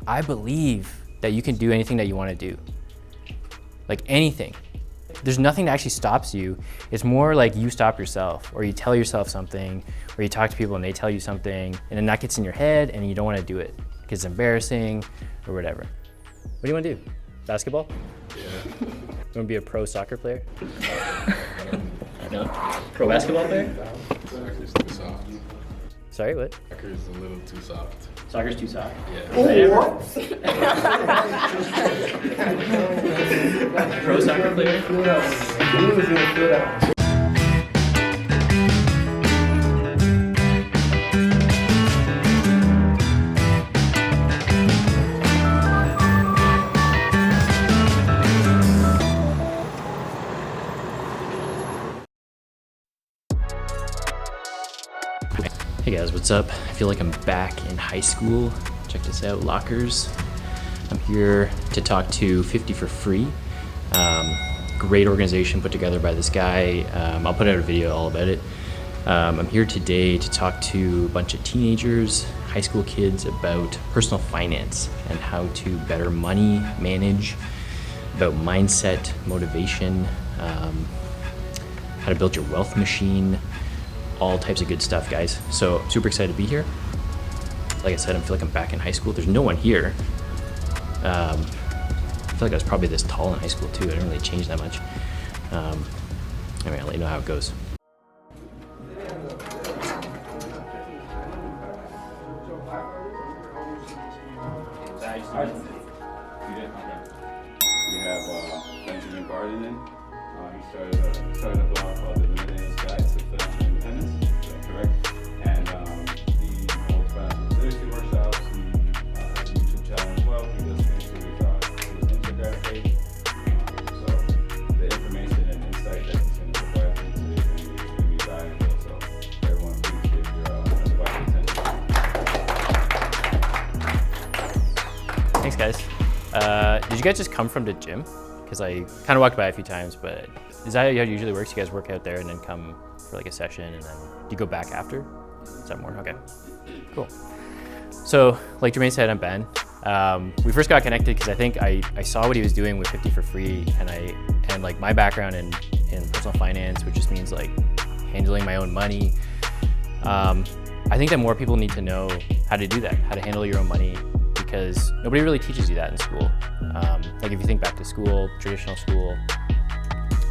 I believe that you can do anything that you want to do. Like anything. There's nothing that actually stops you. It's more like you stop yourself, or you tell yourself something, or you talk to people and they tell you something, and then that gets in your head and you don't want to do it because it's embarrassing or whatever. What do you want to do? Basketball? Yeah. You want to be a pro soccer player? No? Pro basketball player? Soccer's too soft. Sorry, what? Soccer's a little too soft. Soccer's too soft? Yeah. Pro soccer player? Hey guys, what's up? I feel like I'm back in high school. Check this out, Lockers. I'm here to talk to 50 for Free. Great organization put together by this guy. I'll put out a video all about it. I'm here today to talk to a bunch of teenagers, high school kids about personal finance and how to better money manage, about mindset, motivation, how to build your wealth machine, all types of good stuff, guys. So super excited to be here. Like I said, I feel like I'm back in high school. There's no one here. I feel like I was probably this tall in high school too. I didn't really change that much. Anyway, I'll let you know how it goes. We have Benjamin Barden. He started a blog called The Millionaire's Guide to Financial Independence. Is that correct? And he holds financial literacy workshops. He has a YouTube channel as well. He does things through his Instagram page. So the information and insight that he's going to provide to you today is going to be valuable. So everyone, please give your undivided attention. Thanks, guys. Did you guys just come from the gym? Because I kind of walked by a few times, but is that how it usually works? You guys work out there and then come for like a session and then do you go back after? Is that more? Okay, cool. So like Jermaine said, I'm Ben. We first got connected because I think I saw what he was doing with 50 for Free, and like my background in personal finance, which just means like handling my own money. I think that more people need to know how to do that, how to handle your own money, because nobody really teaches you that in school. Like if you think back to school, traditional school,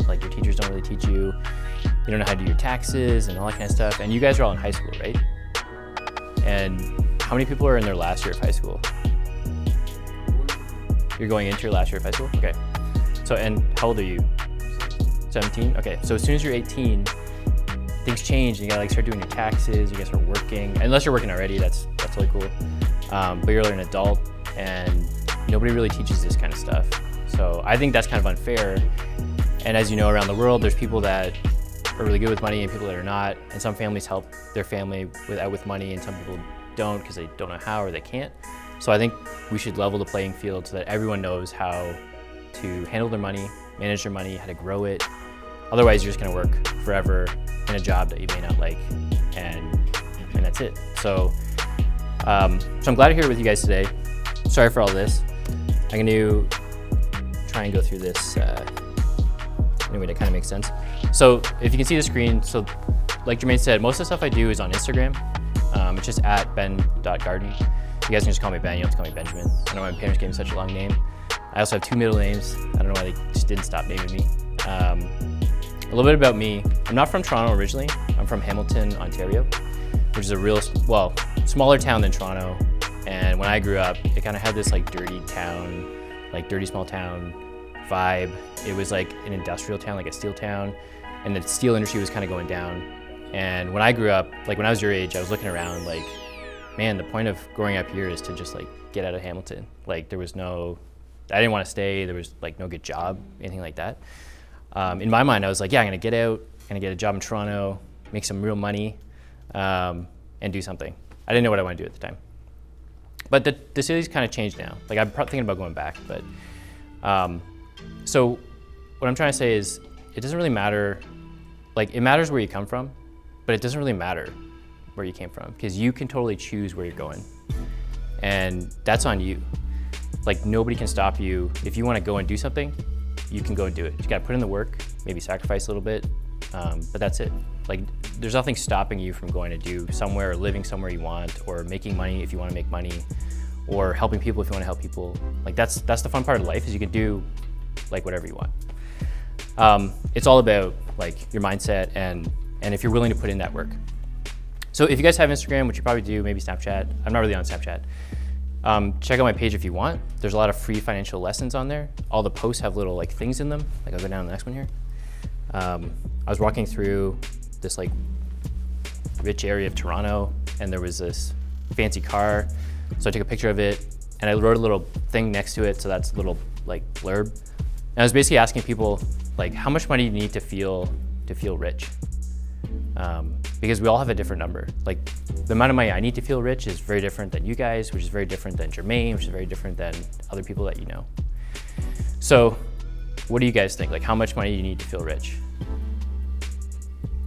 like your teachers don't really teach you. You don't know how to do your taxes and all that kind of stuff. And you guys are all in high school, right? And how many people are in their last year of high school? You're going into your last year of high school? Okay. So, and how old are you? 17? Okay, so as soon as you're 18, things change. You gotta like start doing your taxes, you gotta start working. Unless you're working already, that's really cool. But you're an adult and nobody really teaches this kind of stuff. So I think that's kind of unfair. And as you know, around the world, there's people that are really good with money and people that are not. And some families help their family with money and some people don't because they don't know how or they can't. So I think we should level the playing field so that everyone knows how to handle their money, manage their money, how to grow it. Otherwise, you're just gonna work forever in a job that you may not like, and that's it. So I'm glad to hear it with you guys today. Sorry for all this. I'm gonna try and go through this in a way that kind of makes sense. So if you can see the screen, so like Jermaine said, most of the stuff I do is on Instagram. It's just at ben.garden. You guys can just call me Ben, you don't have to call me Benjamin. I don't know why my parents gave me such a long name. I also have 2 middle names. I don't know why they just didn't stop naming me. A little bit about me. I'm not from Toronto originally. I'm from Hamilton, Ontario, which is a real, well, smaller town than Toronto. And when I grew up, it kind of had this like dirty town, like dirty small town vibe. It was like an industrial town, like a steel town, and the steel industry was kind of going down. And when I grew up, like when I was your age, I was looking around like, man, the point of growing up here is to just like get out of Hamilton. Like there was no, I didn't want to stay. There was like no good job, anything like that. In my mind, I was like, yeah, I'm gonna get out, I'm gonna get a job in Toronto, make some real money, and do something. I didn't know what I wanted to do at the time. But the city's kind of changed now. Like I'm thinking about going back, but so what I'm trying to say is it doesn't really matter, like it matters where you come from, but it doesn't really matter where you came from because you can totally choose where you're going. And that's on you. Like nobody can stop you. If you want to go and do something, you can go and do it. You got to put in the work, maybe sacrifice a little bit, but that's it. Like there's nothing stopping you from going to do somewhere, or living somewhere you want, or making money if you want to make money, or helping people if you want to help people. Like that's the fun part of life, is you can do like whatever you want. It's all about like your mindset and if you're willing to put in that work. So if you guys have Instagram, which you probably do, maybe Snapchat, I'm not really on Snapchat. Check out my page if you want. There's a lot of free financial lessons on there. All the posts have little like things in them. Like I'll go down to the next one here. I was walking through this like rich area of Toronto, and there was this fancy car. So I took a picture of it and I wrote a little thing next to it. So that's a little like blurb. And I was basically asking people like, how much money do you need to feel rich? Because we all have a different number. Like the amount of money I need to feel rich is very different than you guys, which is very different than Jermaine, which is very different than other people that you know. So what do you guys think? Like how much money do you need to feel rich?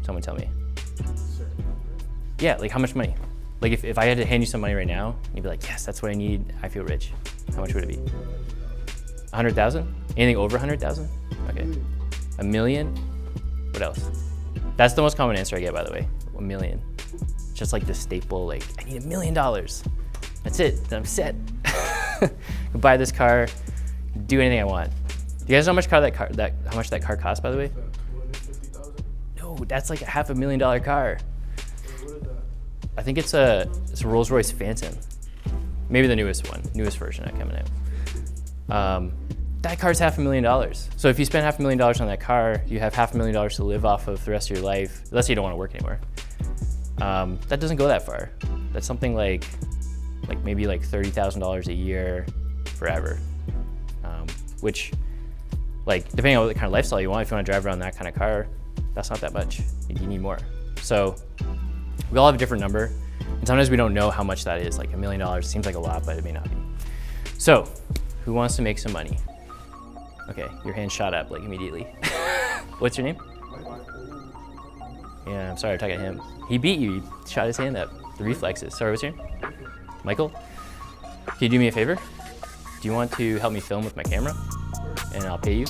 Someone tell me. Yeah, like how much money? Like if I had to hand you some money right now, you'd be like, yes, that's what I need, I feel rich. How much would it be? 100,000? Anything over 100,000? Okay. $1 million? What else? That's the most common answer I get, by the way. 1 million. Just like the staple, like, I need $1 million. That's it, then I'm set. Can buy this car, do anything I want. Do you guys know how much how much that car costs, by the way? $250,000. No, that's like a $500,000 car. I think it's a Rolls Royce Phantom. Maybe the newest version not coming out. That car's $500,000. So if you spend $500,000 on that car, you have $500,000 to live off of the rest of your life, unless you don't want to work anymore. That doesn't go that far. That's something like maybe like $30,000 a year forever. Which, like, depending on what kind of lifestyle you want, if you want to drive around that kind of car, that's not that much. You need more. So we all have a different number, and sometimes we don't know how much that is. Like $1 million seems like a lot, but it may not be. So who wants to make some money? Okay, your hand shot up like immediately. What's your name? Yeah, I'm sorry, I'm talking to him. He beat you, he shot his hand up. The reflexes. Sorry, what's your name? Michael? Can you do me a favor? Do you want to help me film with my camera? And I'll pay you?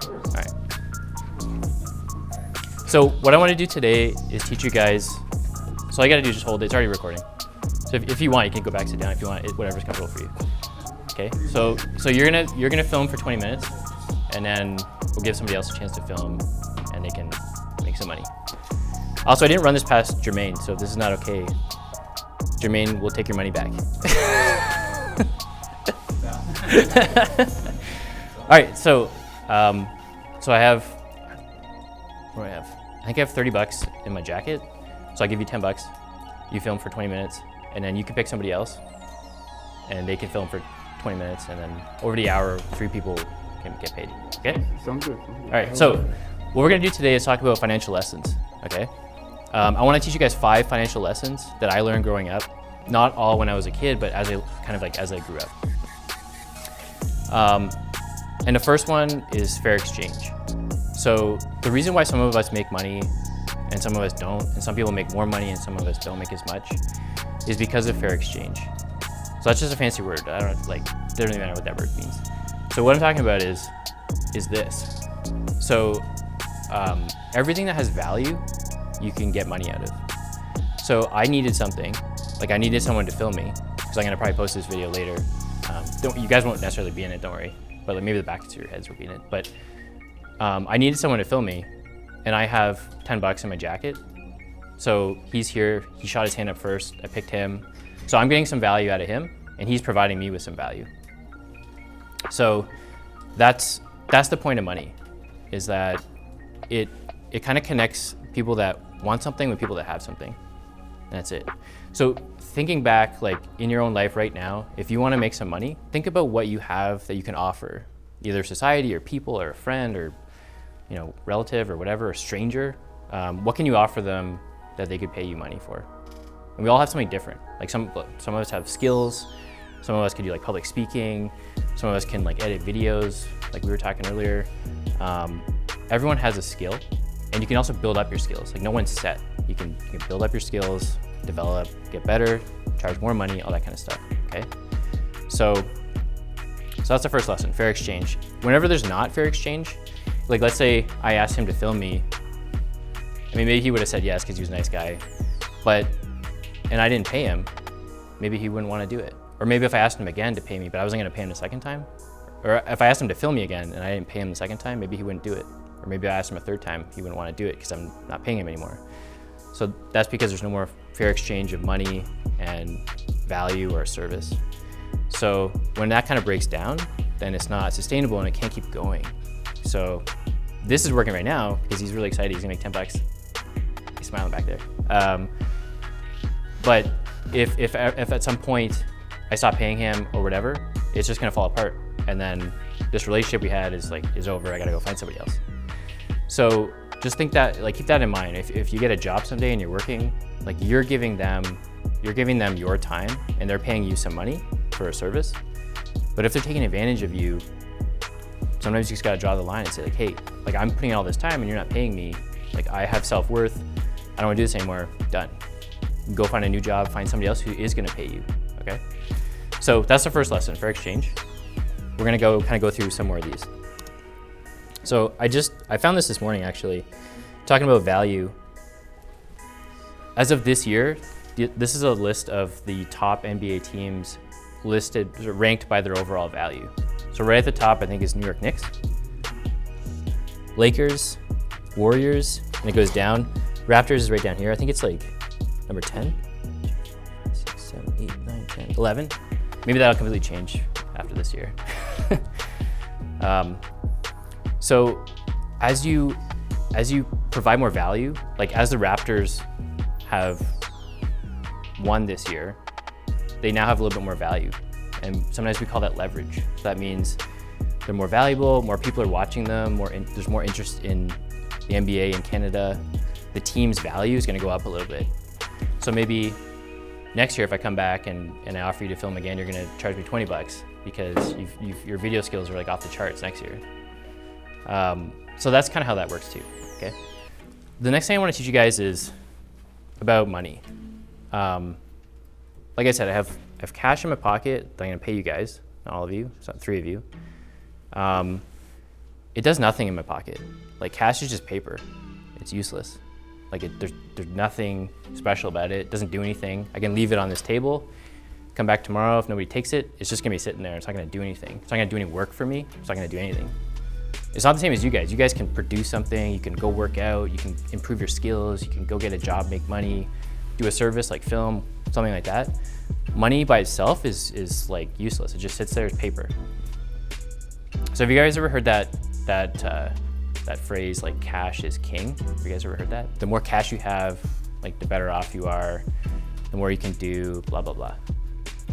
All right. So what I want to do today is teach you guys, so all you gotta do is just hold it, it's already recording. So if you want, you can go back, sit down if you want, whatever's comfortable for you. Okay, so you're gonna film for 20 minutes, and then we'll give somebody else a chance to film, and they can make some money. Also, I didn't run this past Jermaine, so if this is not okay, Jermaine will take your money back. All right, so I have, what do I have? I think I have 30 bucks in my jacket, so I'll give you 10 bucks. You film for 20 minutes, and then you can pick somebody else, and they can film for 20 minutes, and then over the hour, 3 people can get paid, okay? Sounds good. All right, so what we're gonna do today is talk about financial lessons, okay? I wanna teach you guys 5 financial lessons that I learned growing up. Not all when I was a kid, but as I grew up. And the first one is fair exchange. So the reason why some of us make money and some of us don't, and some people make more money and some of us don't make as much, is because of fair exchange. So that's just a fancy word. I don't like, doesn't even matter what that word means. So what I'm talking about is this. So everything that has value, you can get money out of. So I needed something, like I needed someone to film me, because I'm gonna probably post this video later. You guys won't necessarily be in it, don't worry. But like maybe the backs of your heads will be in it. But I needed someone to film me, and I have 10 bucks in my jacket. So he's here, he shot his hand up first, I picked him. So I'm getting some value out of him, and he's providing me with some value. So that's the point of money, is that it kind of connects people that want something with people that have something, and that's it. So thinking back, like in your own life right now, if you want to make some money, think about what you have that you can offer, either society or people or a friend or relative or whatever, a stranger. What can you offer them that they could pay you money for? And we all have something different. Like some of us have skills, some of us can do like public speaking, some of us can like edit videos, like we were talking earlier. Everyone has a skill, and you can also build up your skills. Like no one's set. You can build up your skills, develop, get better, charge more money, all that kind of stuff, okay? So So that's the first lesson, fair exchange. Whenever there's not fair exchange, like let's say I asked him to film me. I mean, maybe he would have said yes because he was a nice guy, and I didn't pay him, maybe he wouldn't want to do it. Or maybe if I asked him again to pay me, but I wasn't going to pay him the second time, or if I asked him to film me again and I didn't pay him the second time, maybe he wouldn't do it. Or maybe I asked him a third time, he wouldn't want to do it because I'm not paying him anymore. So that's because there's no more fair exchange of money and value or service. So when that kind of breaks down, then it's not sustainable and it can't keep going. So this is working right now because he's really excited. He's gonna make 10 bucks. He's smiling back there. But if at some point I stop paying him or whatever, it's just gonna fall apart. And then this relationship we had is over. I gotta go find somebody else. So just think that, keep that in mind. If you get a job someday and you're working, you're giving them your time and they're paying you some money for a service. But if they're taking advantage of you, sometimes you just gotta draw the line and say hey, I'm putting in all this time and you're not paying me. I have self-worth. I don't wanna do this anymore, done. Go find a new job, find somebody else who is gonna pay you, okay? So that's the first lesson, fair exchange. We're gonna go through some more of these. So I found this morning actually, talking about value. As of this year, this is a list of the top NBA teams ranked by their overall value. So right at the top, I think is New York Knicks, Lakers, Warriors, and it goes down. Raptors is right down here. I think it's number 10, 6, 7, 8, 9, 10, 11. Maybe that'll completely change after this year. So as you provide more value, as the Raptors have won this year, they now have a little bit more value. And sometimes we call that leverage. So that means they're more valuable, more people are watching them, there's more interest in the NBA in Canada. The team's value is gonna go up a little bit. So maybe next year if I come back and I offer you to film again, you're gonna charge me 20 bucks because your video skills are off the charts next year. So that's kind of how that works too, okay? The next thing I wanna teach you guys is about money. Like I said, I have cash in my pocket that I'm gonna pay you guys, not all of you, it's not 3 of you. It does nothing in my pocket. Cash is just paper, it's useless. There's nothing special about it. It doesn't do anything. I can leave it on this table, come back tomorrow. If nobody takes it, it's just gonna be sitting there. It's not gonna do anything. It's not gonna do any work for me. It's not gonna do anything. It's not the same as you guys. You guys can produce something. You can go work out. You can improve your skills. You can go get a job, make money, do a service like film, something like that. Money by itself is useless. It just sits there as paper. So have you guys ever heard that phrase cash is king? Have you guys ever heard that? The more cash you have, the better off you are, the more you can do, blah, blah, blah.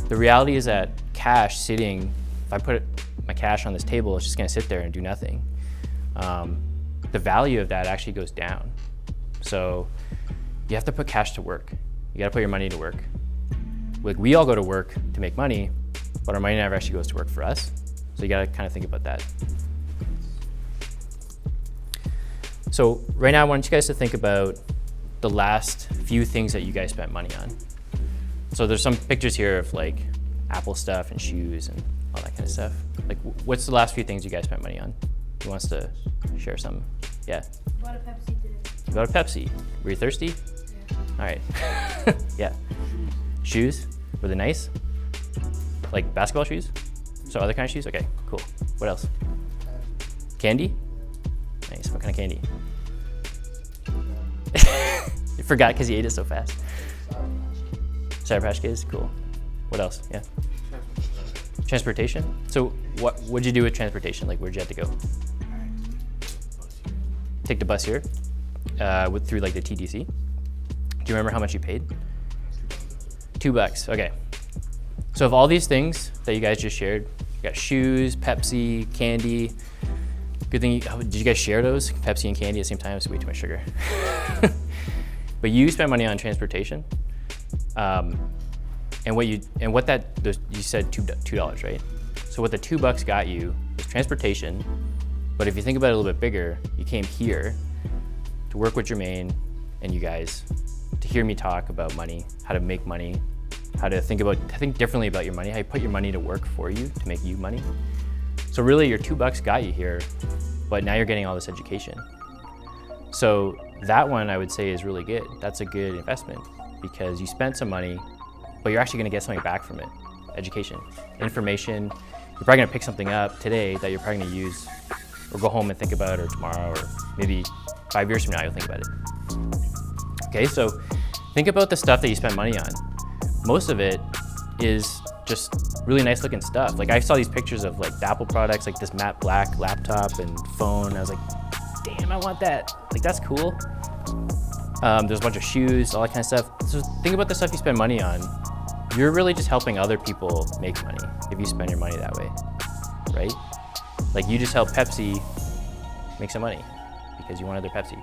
The reality is that cash sitting, if I put my cash on this table, it's just gonna sit there and do nothing. The value of that actually goes down. So you have to put cash to work. You gotta put your money to work. We all go to work to make money, but our money never actually goes to work for us. So you gotta kind of think about that. So right now I want you guys to think about the last few things that you guys spent money on. So there's some pictures here of Apple stuff and shoes and all that kind of stuff. What's the last few things you guys spent money on? Who wants to share some? Yeah. Bought a Pepsi today. You bought a Pepsi. Were you thirsty? Yeah. All right. Yeah. Shoes? Were they nice? Basketball shoes? So other kind of shoes? Okay, cool. What else? Candy? Nice. What kind of candy? You forgot because you ate it so fast. Sour Patch Kids? Cool. What else? Yeah. Transportation? So what'd you do with transportation? Where'd you have to go? Take the bus here? Through the TDC? Do you remember how much you paid? $2, okay. So of all these things that you guys just shared, you got shoes, Pepsi, candy. Good thing, did you guys share those? Pepsi and candy at the same time? It's way too much sugar. But you spent money on transportation. And what that, you said $2, right? So what the $2 got you was transportation. But if you think about it a little bit bigger, you came here to work with Jermaine and you guys to hear me talk about money, how to make money, how to think differently about your money, how you put your money to work for you to make you money. So really your $2 got you here, but now you're getting all this education. So that one I would say is really good. That's a good investment because you spent some money, but you're actually gonna get something back from it. Education, information. You're probably gonna pick something up today that you're probably gonna use or go home and think about, or tomorrow, or maybe 5 years from now you'll think about it. Okay, so think about the stuff that you spend money on. Most of it is just really nice looking stuff. Like I saw these pictures of like the Apple products, like this matte black laptop and phone. I was like, damn, I want that. Like that's cool. There's a bunch of shoes, all that kind of stuff. So think about the stuff you spend money on. You're really just helping other people make money if you spend your money that way, right? Like you just help Pepsi make some money because you wanted their Pepsi.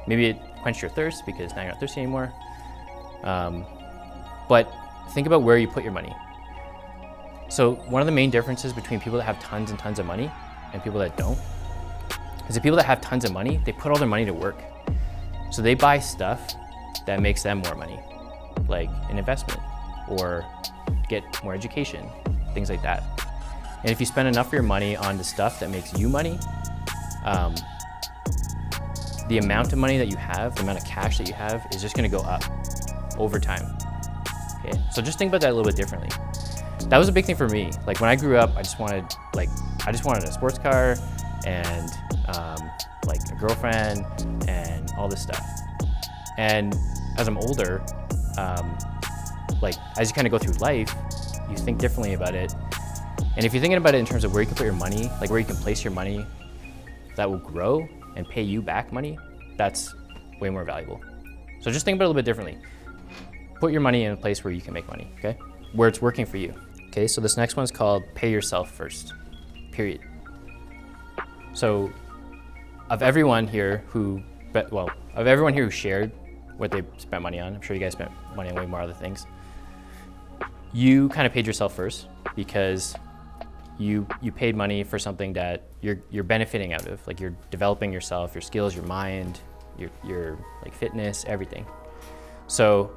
Maybe it quenched your thirst because now you're not thirsty anymore. But think about where you put your money. So one of the main differences between people that have tons and tons of money and people that don't is the people that have tons of money, they put all their money to work. So they buy stuff that makes them more money, like an investment or get more education, things like that. And if you spend enough of your money on the stuff that makes you money, the amount of money that you have, the amount of cash that you have is just gonna go up over time. Okay, so just think about that a little bit differently. That was a big thing for me. Like when I grew up, I just wanted a sports car and like a girlfriend and all this stuff. And as I'm older, like as you kind of go through life, you think differently about it. And if you're thinking about it in terms of where you can put your money, like where you can place your money that will grow and pay you back money, that's way more valuable. So just think about it a little bit differently. Put your money in a place where you can make money, okay? Where it's working for you. Okay, so this next one's called pay yourself first, period. So of everyone here who shared what they spent money on, I'm sure you guys spent money on way more other things. You kind of paid yourself first because you paid money for something that you're benefiting out of, like you're developing yourself, your skills, your mind, your like fitness, everything. So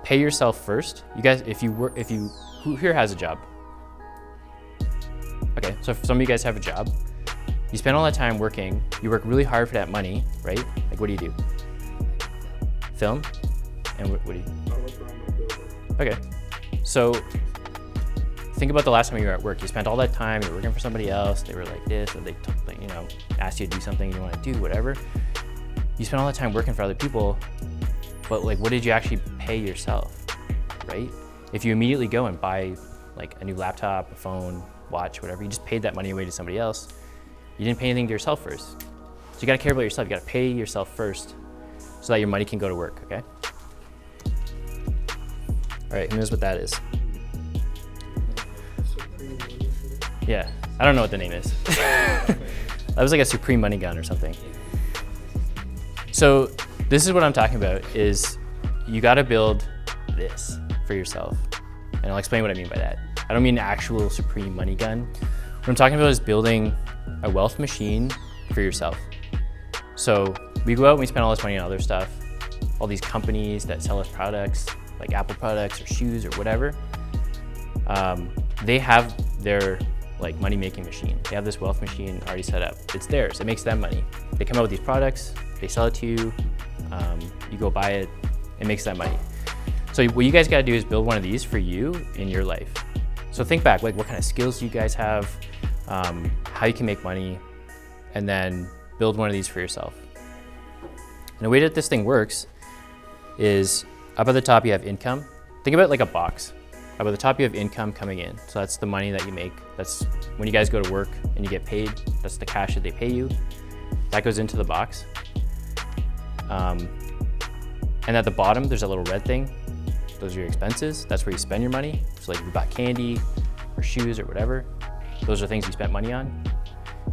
pay yourself first. You guys, who here has a job? Okay, so if some of you guys have a job, you spend all that time working, you work really hard for that money, right? Like what do? Film? And what do you? Okay, so think about the last time you were at work. You spent all that time, you were working for somebody else, they were like this, or they asked you to do something you want to do, whatever. You spent all that time working for other people, but like what did you actually pay yourself, right? If you immediately go and buy like a new laptop, a phone, watch, whatever, you just paid that money away to somebody else. You didn't pay anything to yourself first. So you gotta care about yourself. You gotta pay yourself first so that your money can go to work, okay? All right, who knows what that is? Yeah, I don't know what the name is. That was like a Supreme money gun or something. So this is what I'm talking about is you gotta build this for yourself. And I'll explain what I mean by that. I don't mean an actual Supreme money gun. What I'm talking about is building a wealth machine for yourself. So we go out and we spend all this money on other stuff, all these companies that sell us products, like Apple products or shoes or whatever. They have their like money-making machine. They have this wealth machine already set up. It's theirs, it makes them money. They come out with these products, they sell it to you, you go buy it, it makes them money. So what you guys gotta do is build one of these for you in your life. So think back, like what kind of skills do you guys have, how you can make money, and then build one of these for yourself. And the way that this thing works is up at the top you have income. Think about it like a box. Up at the top you have income coming in. So that's the money that you make. That's when you guys go to work and you get paid, that's the cash that they pay you. That goes into the box. And at the bottom there's a little red thing. Those are your expenses. That's where you spend your money. So like if you bought candy or shoes or whatever, those are things you spent money on.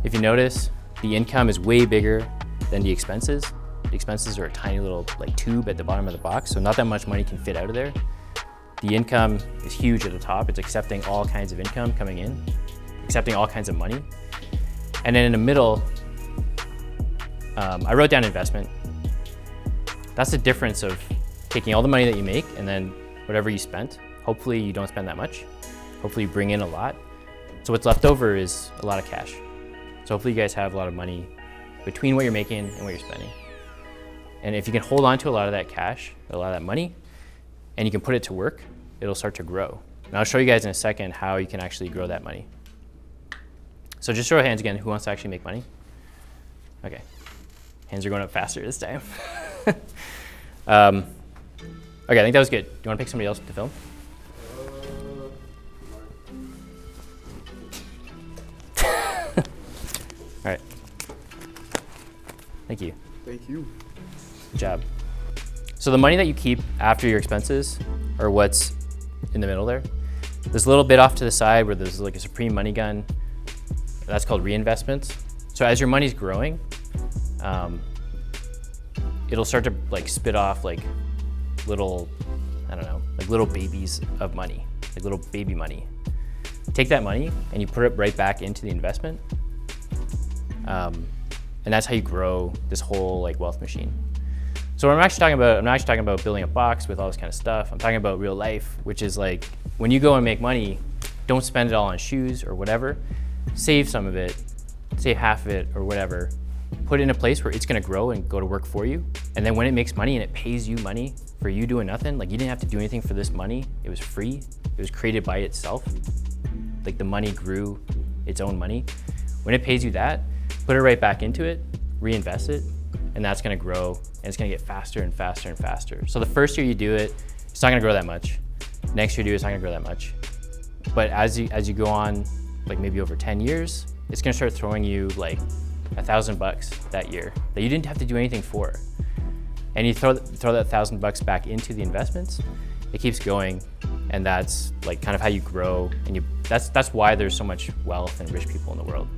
If you notice, the income is way bigger than the expenses. The expenses are a tiny little like tube at the bottom of the box, so not that much money can fit out of there. The income is huge at the top. It's accepting all kinds of income coming in, accepting all kinds of money. And then in the middle, I wrote down investment. That's the difference of taking all the money that you make and then whatever you spent, hopefully you don't spend that much. Hopefully you bring in a lot. So what's left over is a lot of cash. So hopefully you guys have a lot of money between what you're making and what you're spending. And if you can hold on to a lot of that cash, a lot of that money, and you can put it to work, it'll start to grow. And I'll show you guys in a second how you can actually grow that money. So just show of hands again, who wants to actually make money? Okay, hands are going up faster this time. Okay, I think that was good. Do you want to pick somebody else to film? All right. Thank you. Thank you. Good job. So the money that you keep after your expenses, or what's in the middle there, there's a little bit off to the side where there's like a supreme money gun. That's called reinvestments. So as your money's growing, it'll start to like spit off like little, I don't know, like little babies of money, like little baby money. Take that money and you put it right back into the investment. And that's how you grow this whole like wealth machine. So what I'm not actually talking about building a box with all this kind of stuff. I'm talking about real life, which is like when you go and make money, don't spend it all on shoes or whatever. Save some of it, save half of it or whatever. Put it in a place where it's gonna grow and go to work for you. And then when it makes money and it pays you money for you doing nothing, like you didn't have to do anything for this money. It was free. It was created by itself. Like the money grew its own money. When it pays you that, put it right back into it, reinvest it, and that's gonna grow and it's gonna get faster and faster and faster. So the first year you do it, it's not gonna grow that much. Next year you do it, it's not gonna grow that much. But as you go on, like maybe over 10 years, it's gonna start throwing you like $1,000 that year that you didn't have to do anything for. And you throw that $1,000 back into the investments, it keeps going, and that's like kind of how you grow. And that's why there's so much wealth and rich people in the world.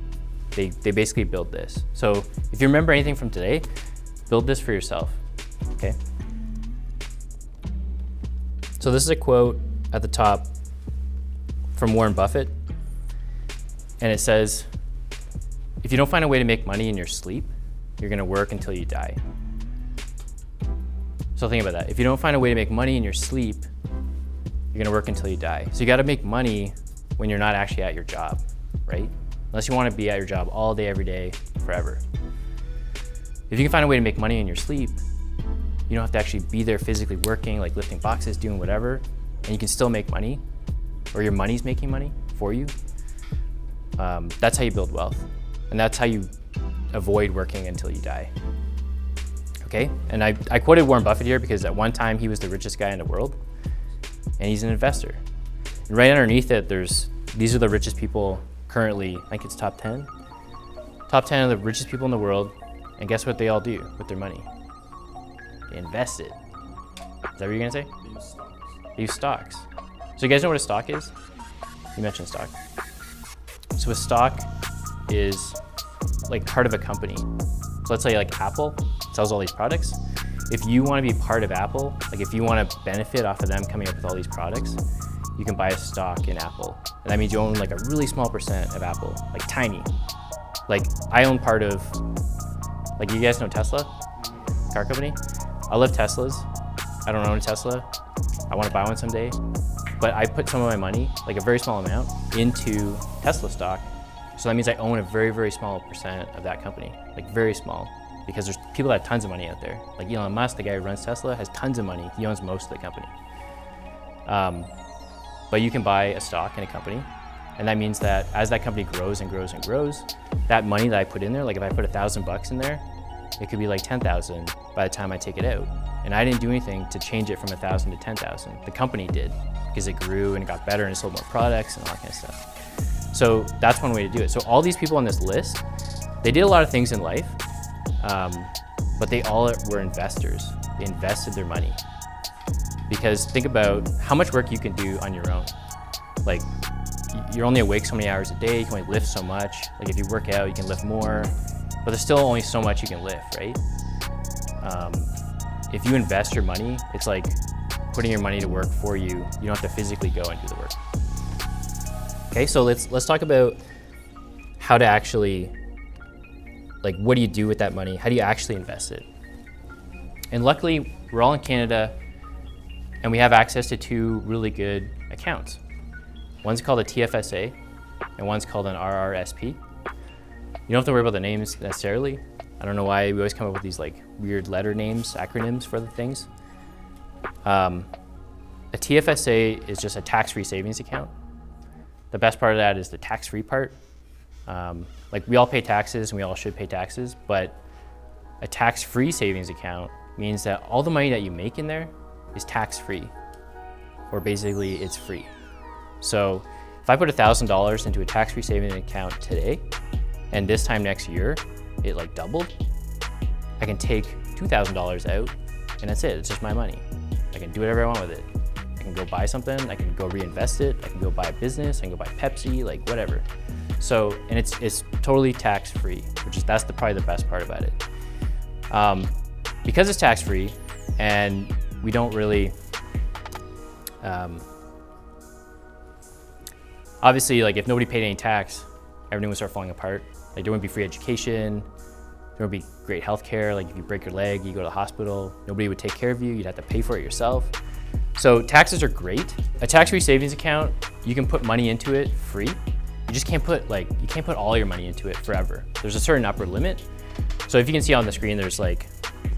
They basically build this. So if you remember anything from today, build this for yourself, okay? So this is a quote at the top from Warren Buffett. And it says, if you don't find a way to make money in your sleep, you're gonna work until you die. So think about that. If you don't find a way to make money in your sleep, you're gonna work until you die. So you gotta make money when you're not actually at your job, right? Unless you wanna be at your job all day, every day, forever. If you can find a way to make money in your sleep, you don't have to actually be there physically working, like lifting boxes, doing whatever, and you can still make money, or your money's making money for you. That's how you build wealth. And that's how you avoid working until you die. Okay, and I quoted Warren Buffett here because at one time he was the richest guy in the world, and he's an investor. And right underneath it, these are the richest people currently, I think it's top 10. Top 10 of the richest people in the world, and guess what they all do with their money? They invest it. Is that what you're gonna say? They use stocks. So you guys know what a stock is? You mentioned stock. So a stock is like part of a company. So let's say like Apple sells all these products. If you want to be part of Apple, like if you want to benefit off of them coming up with all these products, you can buy a stock in Apple. And that means you own like a really small percent of Apple, like tiny. Like I own part of, like you guys know Tesla, car company? I love Teslas. I don't own a Tesla. I want to buy one someday. But I put some of my money, like a very small amount, into Tesla stock. So that means I own a very, very small percent of that company, like very small, because there's people that have tons of money out there. Like Elon Musk, the guy who runs Tesla, has tons of money. He owns most of the company. But you can buy a stock in a company, and that means that as that company grows and grows and grows, that money that I put in there, like if I put $1,000 in there, it could be like 10,000 by the time I take it out. And I didn't do anything to change it from 1,000 to 10,000. The company did, because it grew and got better and it sold more products and all that kind of stuff. So that's one way to do it. So all these people on this list, they did a lot of things in life, but they all were investors. They invested their money. Because think about how much work you can do on your own. Like you're only awake so many hours a day, you can only lift so much. Like if you work out, you can lift more, but there's still only so much you can lift, right? If you invest your money, it's like putting your money to work for you. You don't have to physically go and do the work. Okay, so let's talk about how to actually, like what do you do with that money? How do you actually invest it? And luckily, we're all in Canada and we have access to two really good accounts. One's called a TFSA and one's called an RRSP. You don't have to worry about the names necessarily. I don't know why we always come up with these like weird letter names, acronyms for the things. A TFSA is just a tax-free savings account. The best part of that is the tax-free part. Like we all pay taxes and we all should pay taxes, but a tax-free savings account means that all the money that you make in there is tax-free, or basically it's free. So if I put $1,000 into a tax-free savings account today, and this time next year, it like doubled, I can take $2,000 out and that's it, it's just my money. I can do whatever I want with it. I can go buy something, I can go reinvest it, I can go buy a business, I can go buy Pepsi, like whatever. So, and it's totally tax-free, that's probably the best part about it. Because it's tax-free and we don't really, obviously like if nobody paid any tax, everything would start falling apart. Like there wouldn't be free education, there wouldn't be great healthcare. Like if you break your leg, you go to the hospital, nobody would take care of you, you'd have to pay for it yourself. So taxes are great. A tax-free savings account, you can put money into it free. You just can't put all your money into it forever. There's a certain upper limit. So if you can see on the screen, there's like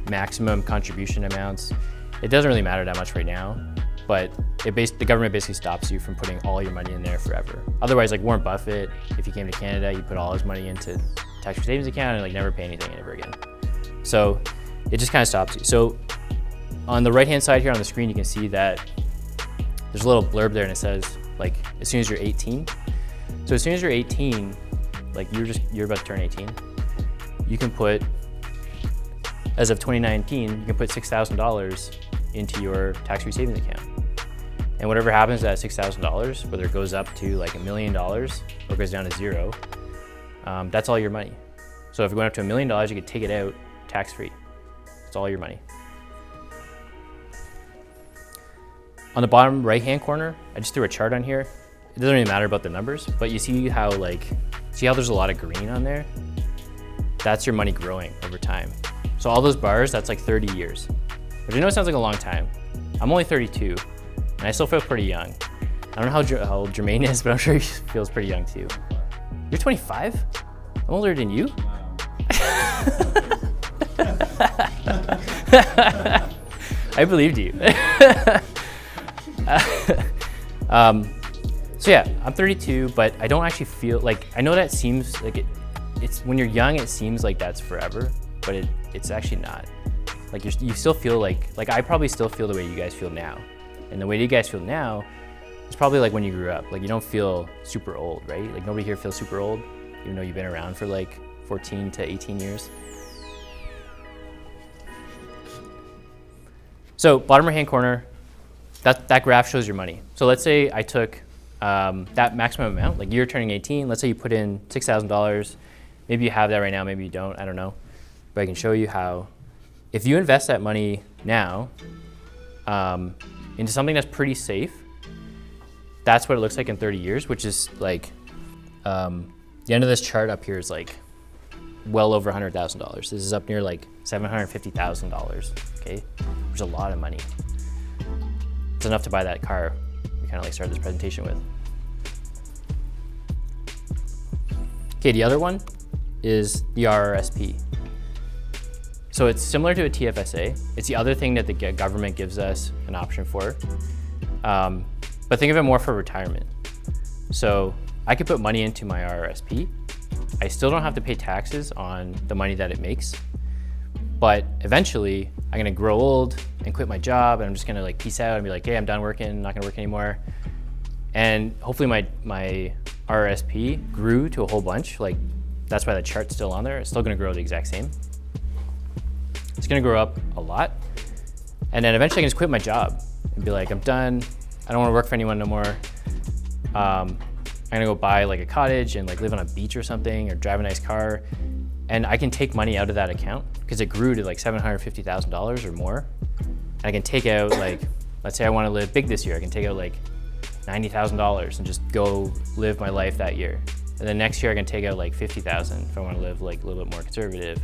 maximum contribution amounts. It doesn't really matter that much right now, but the government basically stops you from putting all your money in there forever. Otherwise, like Warren Buffett, if he came to Canada, he'd put all his money into tax-free savings account and like never pay anything ever again. So it just kind of stops you. So on the right-hand side here on the screen, you can see that there's a little blurb there and it says like, as soon as you're 18. So as soon as you're 18, like you're about to turn 18, you can put, as of 2019, you can put $6,000 into your tax-free savings account. And whatever happens to that $6,000, whether it goes up to like $1 million or goes down to zero, that's all your money. So if it went up to $1 million, you could take it out tax-free. It's all your money. On the bottom right-hand corner, I just threw a chart on here. It doesn't really matter about the numbers, but you see how there's a lot of green on there? That's your money growing over time. So all those bars, that's like 30 years. Which I know it sounds like a long time. I'm only 32, and I still feel pretty young. I don't know how old Jermaine is, but I'm sure he feels pretty young too. You're 25? I'm older than you? I believed you. So yeah, I'm 32, but I don't actually feel like, I know that seems like it's when you're young, it seems like that's forever, but it's actually not. Like you still feel like I probably still feel the way you guys feel now. And the way you guys feel now is probably like when you grew up. Like you don't feel super old, right? Like nobody here feels super old, even though you've been around for like 14 to 18 years. So bottom right-hand corner, that graph shows your money. So let's say I took that maximum amount, like you're turning 18, let's say you put in $6,000. Maybe you have that right now, maybe you don't, I don't know. But I can show you how, if you invest that money now into something that's pretty safe, that's what it looks like in 30 years, which is like, the end of this chart up here is like well over $100,000. This is up near like $750,000, okay? Which is a lot of money. It's enough to buy that car we kind of like started this presentation with. Okay, the other one is the RRSP. So it's similar to a TFSA. It's the other thing that the government gives us an option for. But think of it more for retirement. So I could put money into my RRSP. I still don't have to pay taxes on the money that it makes. But eventually, I'm gonna grow old and quit my job, and I'm just gonna like peace out and be like, hey, I'm done working, not gonna work anymore. And hopefully my RRSP grew to a whole bunch. Like that's why the chart's still on there. It's still gonna grow the exact same. It's gonna grow up a lot. And then eventually I can just quit my job and be like, I'm done. I don't wanna work for anyone no more. I'm gonna go buy like a cottage and like live on a beach or something, or drive a nice car. And I can take money out of that account because it grew to like $750,000 or more. And I can take out like, let's say I wanna live big this year. I can take out like $90,000 and just go live my life that year. And then next year I can take out like $50,000 if I wanna live like a little bit more conservative.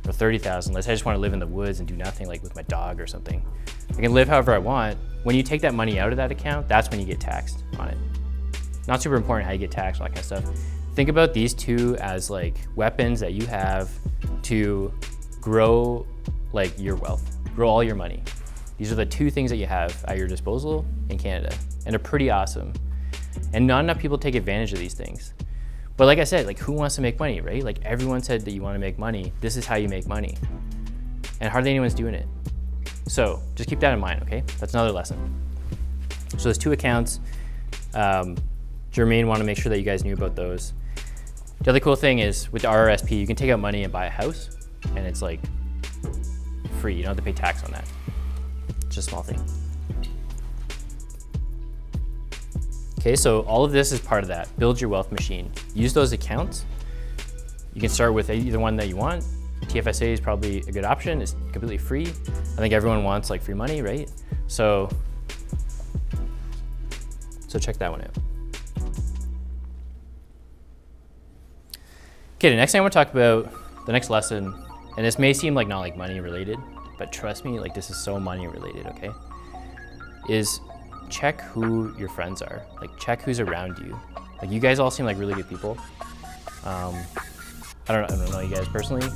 or 30,000. Let's say I just want to live in the woods and do nothing, like with my dog or something. I can live however I want. When you take that money out of that account, that's when you get taxed on it. Not super important how you get taxed, all that kind of stuff. Think about these two as like weapons that you have to grow like your wealth, grow all your money. These are the two things that you have at your disposal in Canada, and they're pretty awesome. And not enough people take advantage of these things. But like I said, like who wants to make money, right? Like everyone said that you want to make money. This is how you make money. And hardly anyone's doing it. So just keep that in mind, okay? That's another lesson. So there's two accounts. Jermaine wanted to make sure that you guys knew about those. The other cool thing is with the RRSP, you can take out money and buy a house, and it's like free. You don't have to pay tax on that. It's just a small thing. Okay, so all of this is part of that. Build your wealth machine. Use those accounts. You can start with either one that you want. TFSA is probably a good option. It's completely free. I think everyone wants like free money, right? So check that one out. Okay, the next thing I want to talk about, the next lesson, and this may seem like not like money related, but trust me, like this is so money related, okay? Is check who your friends are. Like check who's around you. Like you guys all seem like really good people. I don't know you guys personally.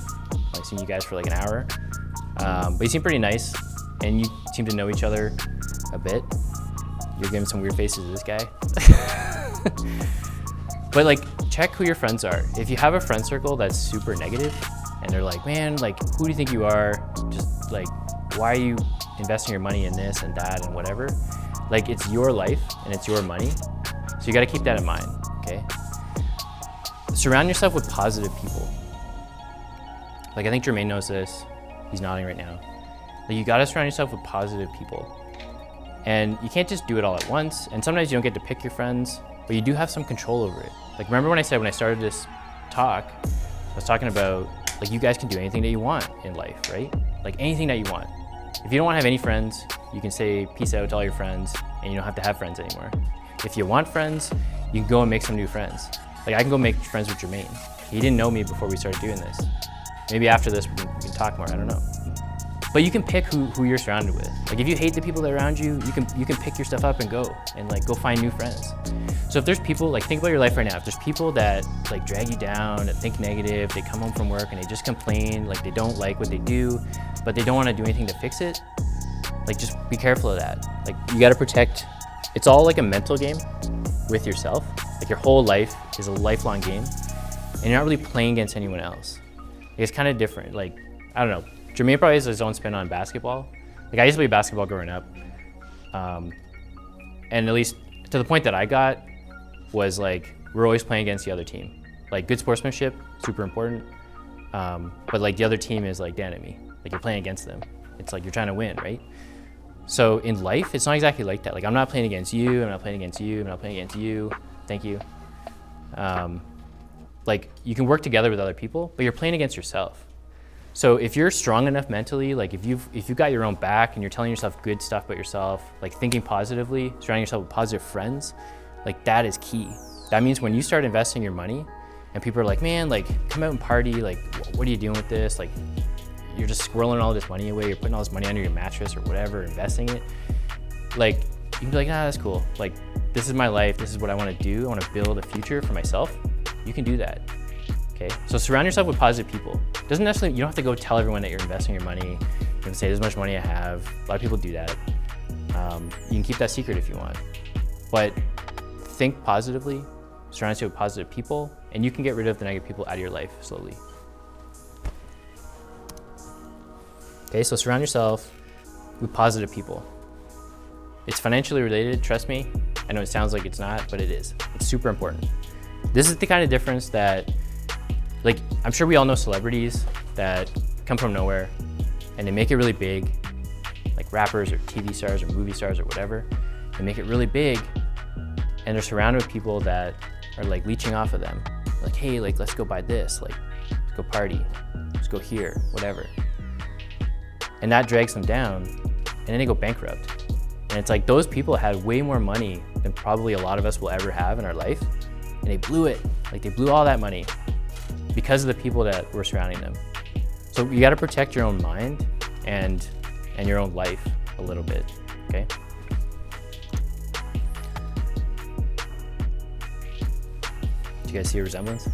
I've seen you guys for like an hour, but you seem pretty nice, and you seem to know each other a bit. You're giving some weird faces to this guy. But like, check who your friends are. If you have a friend circle that's super negative, and they're like, man, like, who do you think you are? Just like, why are you investing your money in this and that and whatever? Like, it's your life and it's your money. So you gotta keep that in mind, okay? Surround yourself with positive people. Like, I think Jermaine knows this. He's nodding right now. Like, you gotta surround yourself with positive people. And you can't just do it all at once. And sometimes you don't get to pick your friends, but you do have some control over it. Like, remember when I said when I started this talk, I was talking about, like, you guys can do anything that you want in life, right? Like, anything that you want. If you don't want to have any friends, you can say peace out to all your friends, and you don't have to have friends anymore. If you want friends, you can go and make some new friends. Like, I can go make friends with Jermaine. He didn't know me before we started doing this. Maybe after this, we can talk more, I don't know. But you can pick who you're surrounded with. Like, if you hate the people that are around you, you can pick your stuff up and go, and like go find new friends. So if there's people, like, think about your life right now. If there's people that like drag you down, that think negative, they come home from work and they just complain, like they don't like what they do, but they don't want to do anything to fix it, like just be careful of that. Like, you got to protect, it's all like a mental game with yourself. Like, your whole life is a lifelong game, and you're not really playing against anyone else. Like, it's kind of different. Like, I don't know. Jermaine probably has his own spin on basketball. Like, I used to play basketball growing up. And at least to the point that I got was like, we're always playing against the other team. Like, good sportsmanship, super important. But like the other team is like the enemy. Like, you're playing against them. It's like you're trying to win, right? So in life, it's not exactly like that. Like, I'm not playing against you, I'm not playing against you, I'm not playing against you. Thank you. Like, you can work together with other people, but you're playing against yourself. So if you're strong enough mentally, like if you've got your own back and you're telling yourself good stuff about yourself, like thinking positively, surrounding yourself with positive friends, like that is key. That means when you start investing your money and people are like, man, like come out and party, like what are you doing with this? Like, you're just squirreling all this money away, you're putting all this money under your mattress or whatever, investing it. Like, you can be like, nah, that's cool. Like, this is my life, this is what I wanna do. I wanna build a future for myself. You can do that. Okay, so surround yourself with positive people. Doesn't necessarily, you don't have to go tell everyone that you're investing your money. You can say, this is much money I have. A lot of people do that. You can keep that secret if you want. But think positively, surround yourself with positive people, and you can get rid of the negative people out of your life slowly. Okay, so surround yourself with positive people. It's financially related, trust me. I know it sounds like it's not, but it is. It's super important. This is the kind of difference that, like, I'm sure we all know celebrities that come from nowhere and they make it really big, like rappers or TV stars or movie stars or whatever. They make it really big and they're surrounded with people that are like leeching off of them. Like, hey, like, let's go buy this, like, let's go party, let's go here, whatever. And that drags them down and then they go bankrupt. And it's like, those people had way more money than probably a lot of us will ever have in our life. And they blew it, like they blew all that money because of the people that were surrounding them. So you got to protect your own mind and your own life a little bit, okay? Do you guys see a resemblance?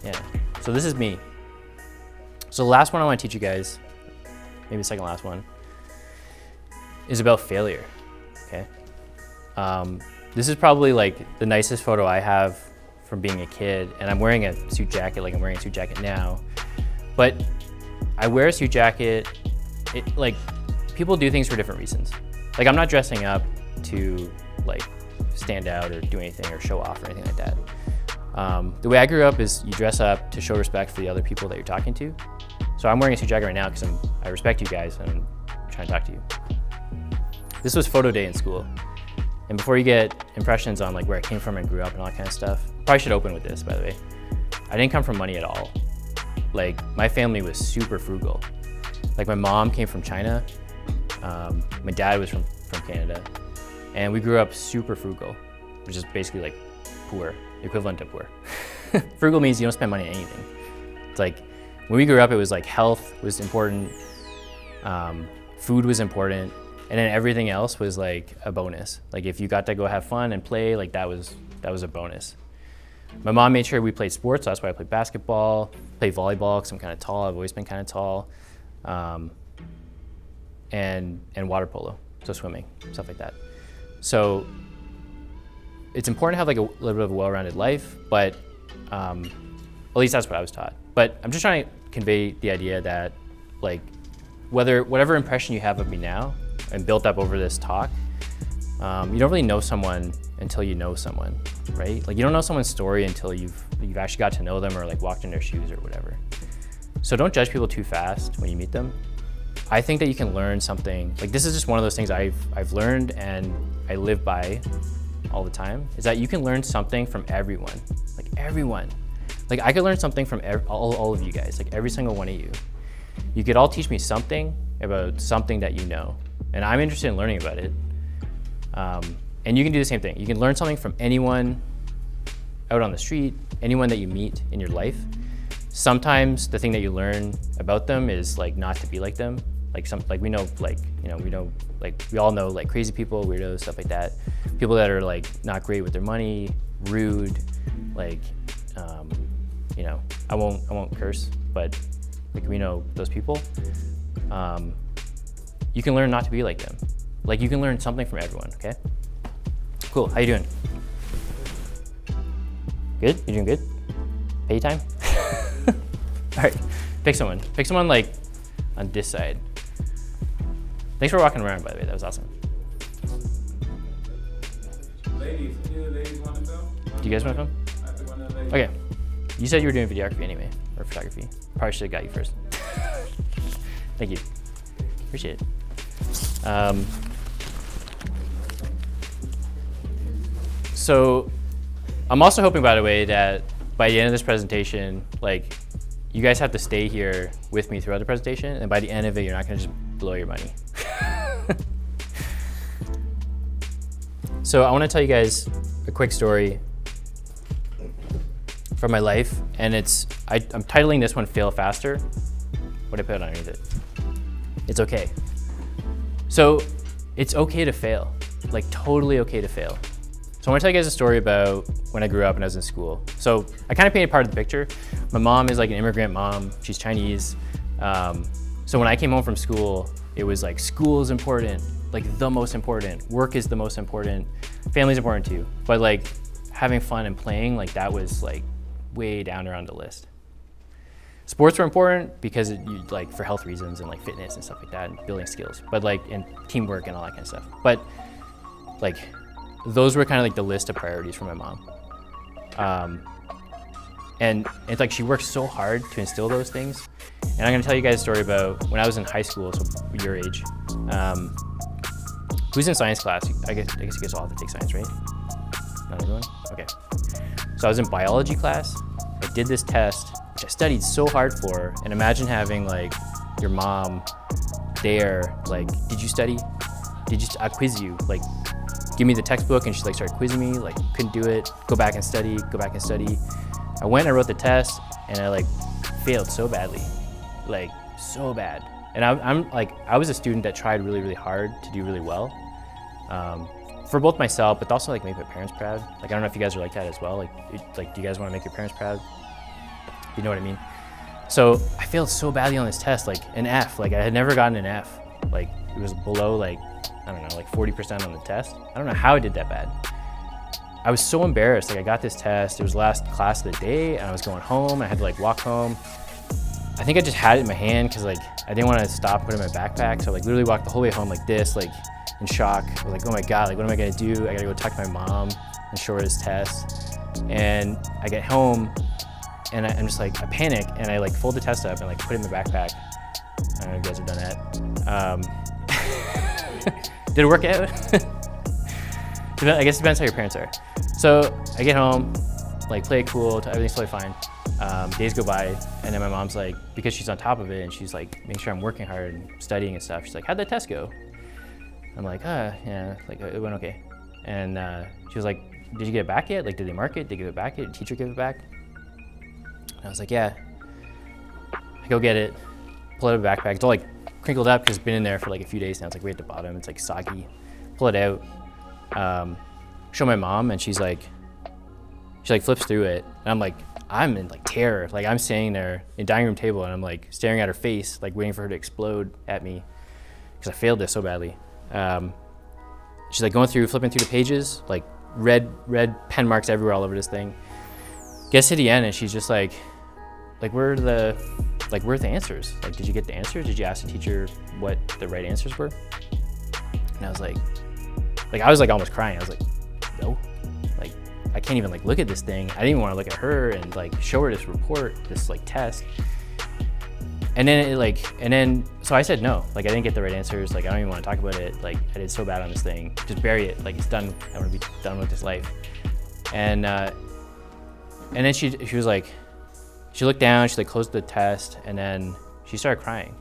Yeah, so this is me. So the last one I want to teach you guys, maybe the second last one, is about failure, okay? This is probably like the nicest photo I have from being a kid, and I'm wearing a suit jacket, like I'm wearing a suit jacket now. But I wear a suit jacket, like people do things for different reasons. Like I'm not dressing up to like stand out or do anything or show off or anything like that. The way I grew up is you dress up to show respect for the other people that you're talking to. So I'm wearing a suit jacket right now because I respect you guys and I'm trying to talk to you. This was photo day in school. And before you get impressions on like where I came from and grew up and all that kind of stuff, probably should open with this, by the way. I didn't come from money at all. Like my family was super frugal. Like my mom came from China. My dad was from Canada. And we grew up super frugal, which is basically like poor, equivalent to poor. Frugal means you don't spend money on anything. It's like, when we grew up, it was like health was important, food was important, and then everything else was like a bonus. Like if you got to go have fun and play, like that was a bonus. My mom made sure we played sports, so that's why I played basketball, played volleyball because I'm kind of tall, I've always been kind of tall, and water polo, so swimming, stuff like that. So it's important to have like a little bit of a well-rounded life, but at least that's what I was taught. But I'm just trying to convey the idea that like whatever impression you have of me now and built up over this talk, you don't really know someone until you know someone, right? Like you don't know someone's story until you've actually got to know them or like walked in their shoes or whatever. So don't judge people too fast when you meet them. I think that you can learn something, like this is just one of those things I've learned and I live by all the time, is that you can learn something from everyone, like everyone. Like I could learn something from all of you guys, like every single one of you. You could all teach me something about something that you know, and I'm interested in learning about it. And you can do the same thing. You can learn something from anyone out on the street, anyone that you meet in your life. Sometimes the thing that you learn about them is like not to be like them. Like we know, like, you know, we all know like crazy people, weirdos, stuff like that. People that are like not great with their money, rude, like, you know, I won't curse, but like we know those people. You can learn not to be like them. Like you can learn something from everyone, okay? Cool, how you doing? Good, you doing good? Pay time? All right, pick someone like on this side. Thanks for walking around, by the way, that was awesome. Ladies, any of the ladies want to film? Do you guys want to film? I think one of the ladies. Okay, you said you were doing videography anyway, or photography. Probably should have got you first. Thank you, appreciate it. So I'm also hoping, by the way, that by the end of this presentation, like you guys have to stay here with me throughout the presentation, and by the end of it, you're not gonna just blow your money. So I wanna tell you guys a quick story from my life, and I'm titling this one Fail Faster. What did I put underneath it? It's okay. So it's okay to fail, like totally okay to fail. So I want to tell you guys a story about when I grew up and I was in school. So I kind of painted part of the picture. My mom is like an immigrant mom. She's Chinese. So when I came home from school, it was like school is important, like the most important. Work is the most important. Family's important too. But like having fun and playing, like that was like way down around the list. Sports were important because like for health reasons and like fitness and stuff like that and building skills, but like and teamwork and all that kind of stuff. But like those were kind of like the list of priorities for my mom. And it's like she worked so hard to instill those things. And I'm gonna tell you guys a story about when I was in high school, so your age. Who's in science class? I guess you guys all have to take science, right? Not everyone? Okay. So I was in biology class. I did this test, which I studied so hard for. And imagine having like your mom there, like, did you study? I quiz you, like, give me the textbook, and she like started quizzing me, like couldn't do it, go back and study. I went and I wrote the test, and I like failed so badly, like so bad. And I was a student that tried really, really hard to do really well, for both myself, but also like make my parents proud. Like, I don't know if you guys are like that as well. Like, do you guys want to make your parents proud? You know what I mean? So I failed so badly on this test, like an F. Like, I had never gotten an F. Like, it was below like, I don't know, like 40% on the test. I don't know how I did that bad. I was so embarrassed. Like, I got this test, it was the last class of the day, and I was going home. I had to like walk home. I think I just had it in my hand because like I didn't want to stop putting it in my backpack. So I like literally walked the whole way home like this, like in shock. I was like, oh my God, like what am I gonna do? I gotta go talk to my mom and show her this test. And I get home and I'm just like, I panic and I like fold the test up and like put it in my backpack. I don't know if you guys have done that. Did it work out? I guess it depends how your parents are. So I get home, like play it cool, everything's totally fine. Days go by, and then my mom's like, because she's on top of it and she's like making sure I'm working hard and studying and stuff, she's like, how'd that test go? I'm like, yeah, like it went okay. And she was like, did you get it back yet? Like, did they mark it? Did they give it back yet? Did the teacher give it back? And I was like, yeah. I go get it, pull it out of the backpack. It's all like crinkled up because it's been in there for like a few days now. It's like way at the bottom. It's like soggy. Pull it out, show my mom, and she like flips through it. And I'm like, I'm in like terror. Like, I'm standing there in dining room table and I'm like staring at her face, like waiting for her to explode at me because I failed this so badly. She's like going through, flipping through the pages, like red pen marks everywhere all over this thing. Gets to the end and she's just like where's the answers? Like, did you get the answers? Did you ask the teacher what the right answers were? And I was like I was like almost crying. I was like, no. Like, I can't even like look at this thing. I didn't even want to look at her and like show her this report, this like test. And then so I said no. Like, I didn't get the right answers. Like, I don't even want to talk about it. Like, I did so bad on this thing. Just bury it. Like, it's done. I want to be done with this life. And then she was like, she looked down. She like closed the test, and then she started crying,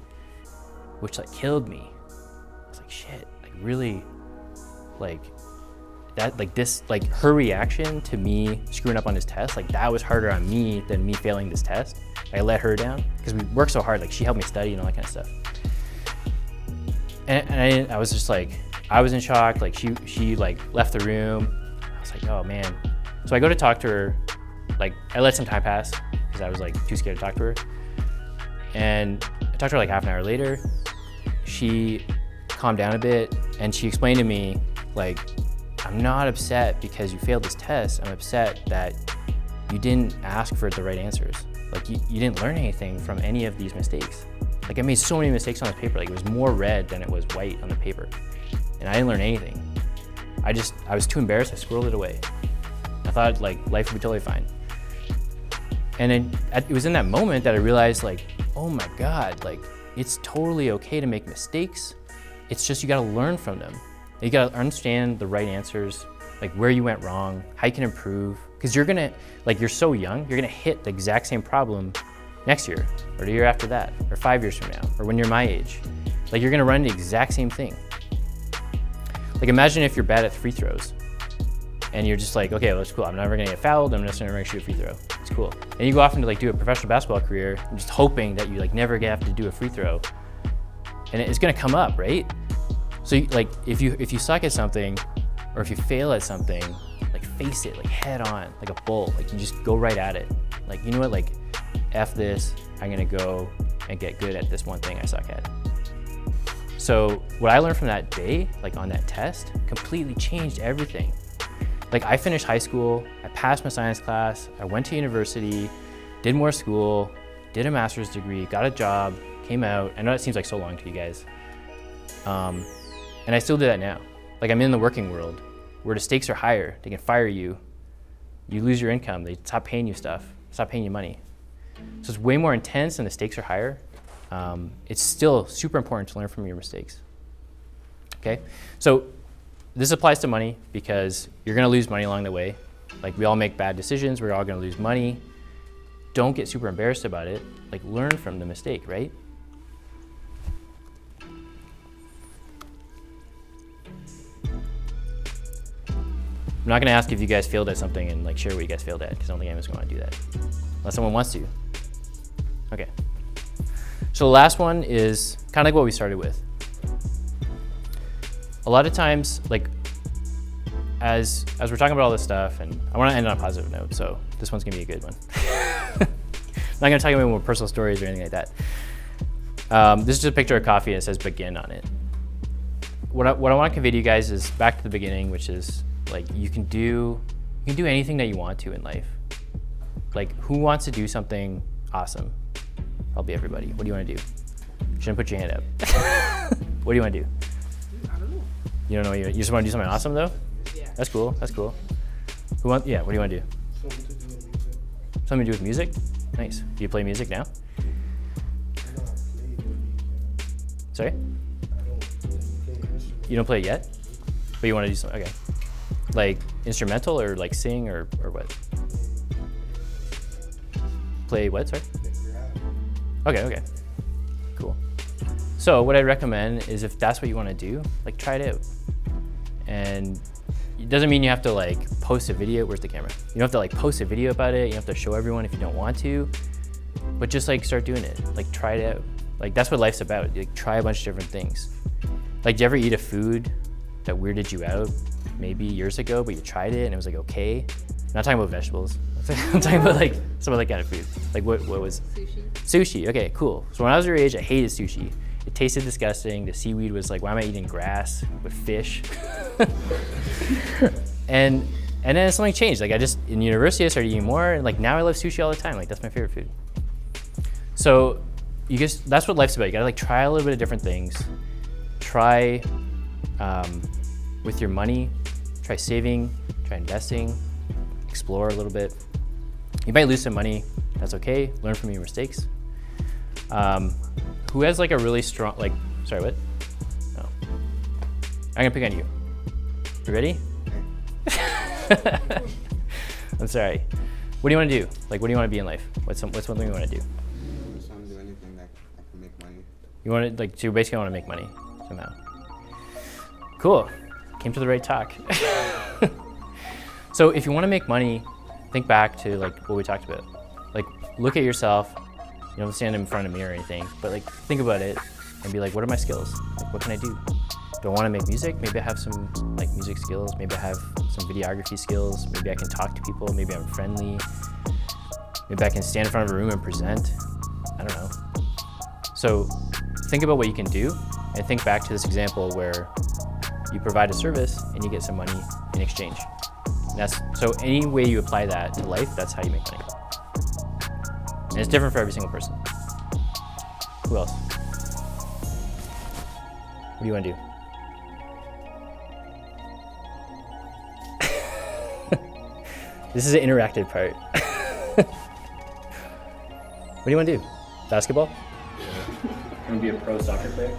which like killed me. I was like, shit. Like, really, like. That like this like her reaction to me screwing up on this test, like that was harder on me than me failing this test. I let her down because we worked so hard. Like, she helped me study and all that kind of stuff. And I was just like, I was in shock. Like, she like left the room. I was like, oh man. So I go to talk to her. Like, I let some time pass because I was like too scared to talk to her. And I talked to her like half an hour later. She calmed down a bit and she explained to me, like, I'm not upset because you failed this test. I'm upset that you didn't ask for the right answers. Like, you didn't learn anything from any of these mistakes. Like, I made so many mistakes on this paper. Like, it was more red than it was white on the paper. And I didn't learn anything. I was too embarrassed. I squirreled it away. I thought like life would be totally fine. And then it was in that moment that I realized, like, oh my God, like, it's totally okay to make mistakes. It's just, you gotta learn from them. You gotta understand the right answers, like where you went wrong, how you can improve. Because you're gonna, like, you're so young, you're gonna hit the exact same problem next year, or the year after that, or 5 years from now, or when you're my age. Like, you're gonna run the exact same thing. Like, imagine if you're bad at free throws, and you're just like, okay, well, that's cool. I'm never gonna get fouled. I'm just never gonna shoot a free throw. It's cool. And you go off into like do a professional basketball career, just hoping that you like never have to do a free throw, and it's gonna come up, right? So like, if you suck at something, or if you fail at something, like face it, like head on, like a bull. Like, you just go right at it. Like, you know what? Like, F this. I'm gonna go and get good at this one thing I suck at. So what I learned from that day, like on that test, completely changed everything. Like, I finished high school, I passed my science class, I went to university, did more school, did a master's degree, got a job, came out. I know that seems like so long to you guys. And I still do that now. Like, I'm in the working world where the stakes are higher. They can fire you, you lose your income, they stop paying you stuff, stop paying you money. So it's way more intense and the stakes are higher. It's still super important to learn from your mistakes. Okay, so this applies to money because you're gonna lose money along the way. Like, we all make bad decisions, we're all gonna lose money. Don't get super embarrassed about it. Like, learn from the mistake, right? I'm not gonna ask if you guys failed at something and like share what you guys failed at, because I don't think anyone's gonna do that, unless someone wants to. Okay. So the last one is kind of like what we started with. A lot of times, like, as we're talking about all this stuff, and I want to end on a positive note, so this one's gonna be a good one. I'm not gonna talk about more personal stories or anything like that. This is just a picture of coffee and it says begin on it. What I want to convey to you guys is back to the beginning, which is like you can do anything that you want to in life. Like, who wants to do something awesome? Probably everybody. What do you want to do? You shouldn't put your hand up. What do you want to do? I don't know. You don't know. You just want to do something awesome though? Yeah. That's cool. That's cool. Yeah. What do you want to do? Something to do with music. Nice. Do you play music now? Sorry? You don't play it yet? But you want to do something? Okay. Like instrumental or like sing or what? Play what? Sorry? Okay. Cool. So what I'd recommend is if that's what you want to do, like try it out. And it doesn't mean you have to like post a video. Where's the camera? You don't have to like post a video about it. You don't have to show everyone if you don't want to. But just like start doing it. Like try it out. Like that's what life's about. Like try a bunch of different things. Like, do you ever eat a food that weirded you out maybe years ago, but you tried it and it was like okay? I'm not talking about vegetables. I'm talking about like some other kind of food. Like what was? Sushi. Sushi. Okay, cool. So when I was your age, I hated sushi. It tasted disgusting. The seaweed was like, why am I eating grass with fish? and then something changed. Like in university, I started eating more, and like now I love sushi all the time. Like that's my favorite food. So that's what life's about. You gotta like try a little bit of different things. Try with your money, try saving, try investing, explore a little bit. You might lose some money, that's okay. Learn from your mistakes. Who has like a really strong, sorry, what? No. I'm gonna pick on you. You ready? I'm sorry. What do you wanna do? Like, what do you wanna be in life? What's one thing you wanna do? I just want to do anything that I can make money. You want to, so you basically want to make money somehow. Cool. Came to the right talk. So if you want to make money, think back to like what we talked about. Like look at yourself. You don't stand in front of a mirror or anything, but like think about it and be like, what are my skills? Like what can I do? Do I want to make music? Maybe I have some like music skills. Maybe I have some videography skills. Maybe I can talk to people. Maybe I'm friendly. Maybe I can stand in front of a room and present. I don't know. So think about what you can do and think back to this example where you provide a service and you get some money in exchange. So any way you apply that to life, that's how you make money. And it's different for every single person. Who else? What do you want to do? This is an interactive part. What do you want to do? Basketball? Yeah. You want to be a pro soccer player?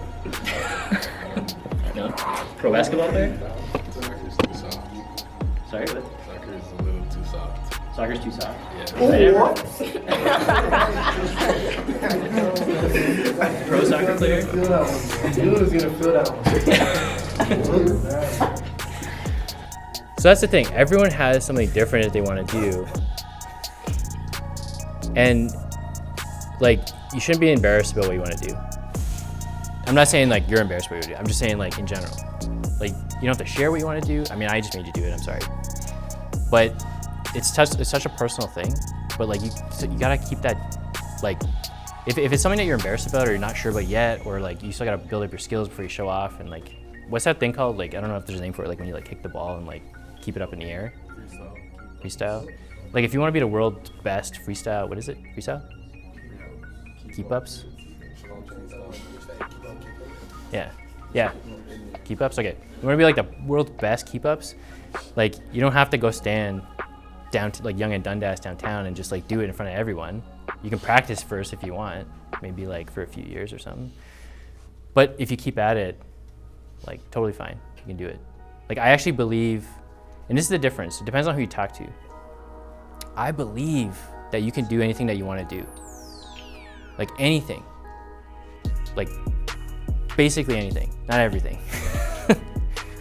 No? Pro basketball player? Soccer's too soft. Sorry, what? Soccer is a little too soft. Soccer's too soft? Yeah. Pro soccer player? Dude's gonna feel that one. So that's the thing. Everyone has something different that they want to do. And like, you shouldn't be embarrassed about what you want to do. I'm not saying like you're embarrassed about what you do. I'm just saying like in general. Like you don't have to share what you want to do. I mean, I just made you do it, I'm sorry. But it's such a personal thing. But like you gotta keep that, like, if it's something that you're embarrassed about or you're not sure about yet, or like you still gotta build up your skills before you show off, and like, what's that thing called? Like, I don't know if there's a name for it, like when you like kick the ball and like keep it up in the air. Freestyle. Like if you want to be the world's best freestyle, what is it? Freestyle? Keep ups? Yeah. Keep ups? Okay. You want to be like the world's best keep ups? Like you don't have to go stand down to like Yonge and Dundas downtown and just like do it in front of everyone. You can practice first if you want, maybe like for a few years or something. But if you keep at it, like totally fine. You can do it. Like I actually believe, and this is the difference, it depends on who you talk to. I believe that you can do anything that you want to do. Like anything. Like basically anything, not everything.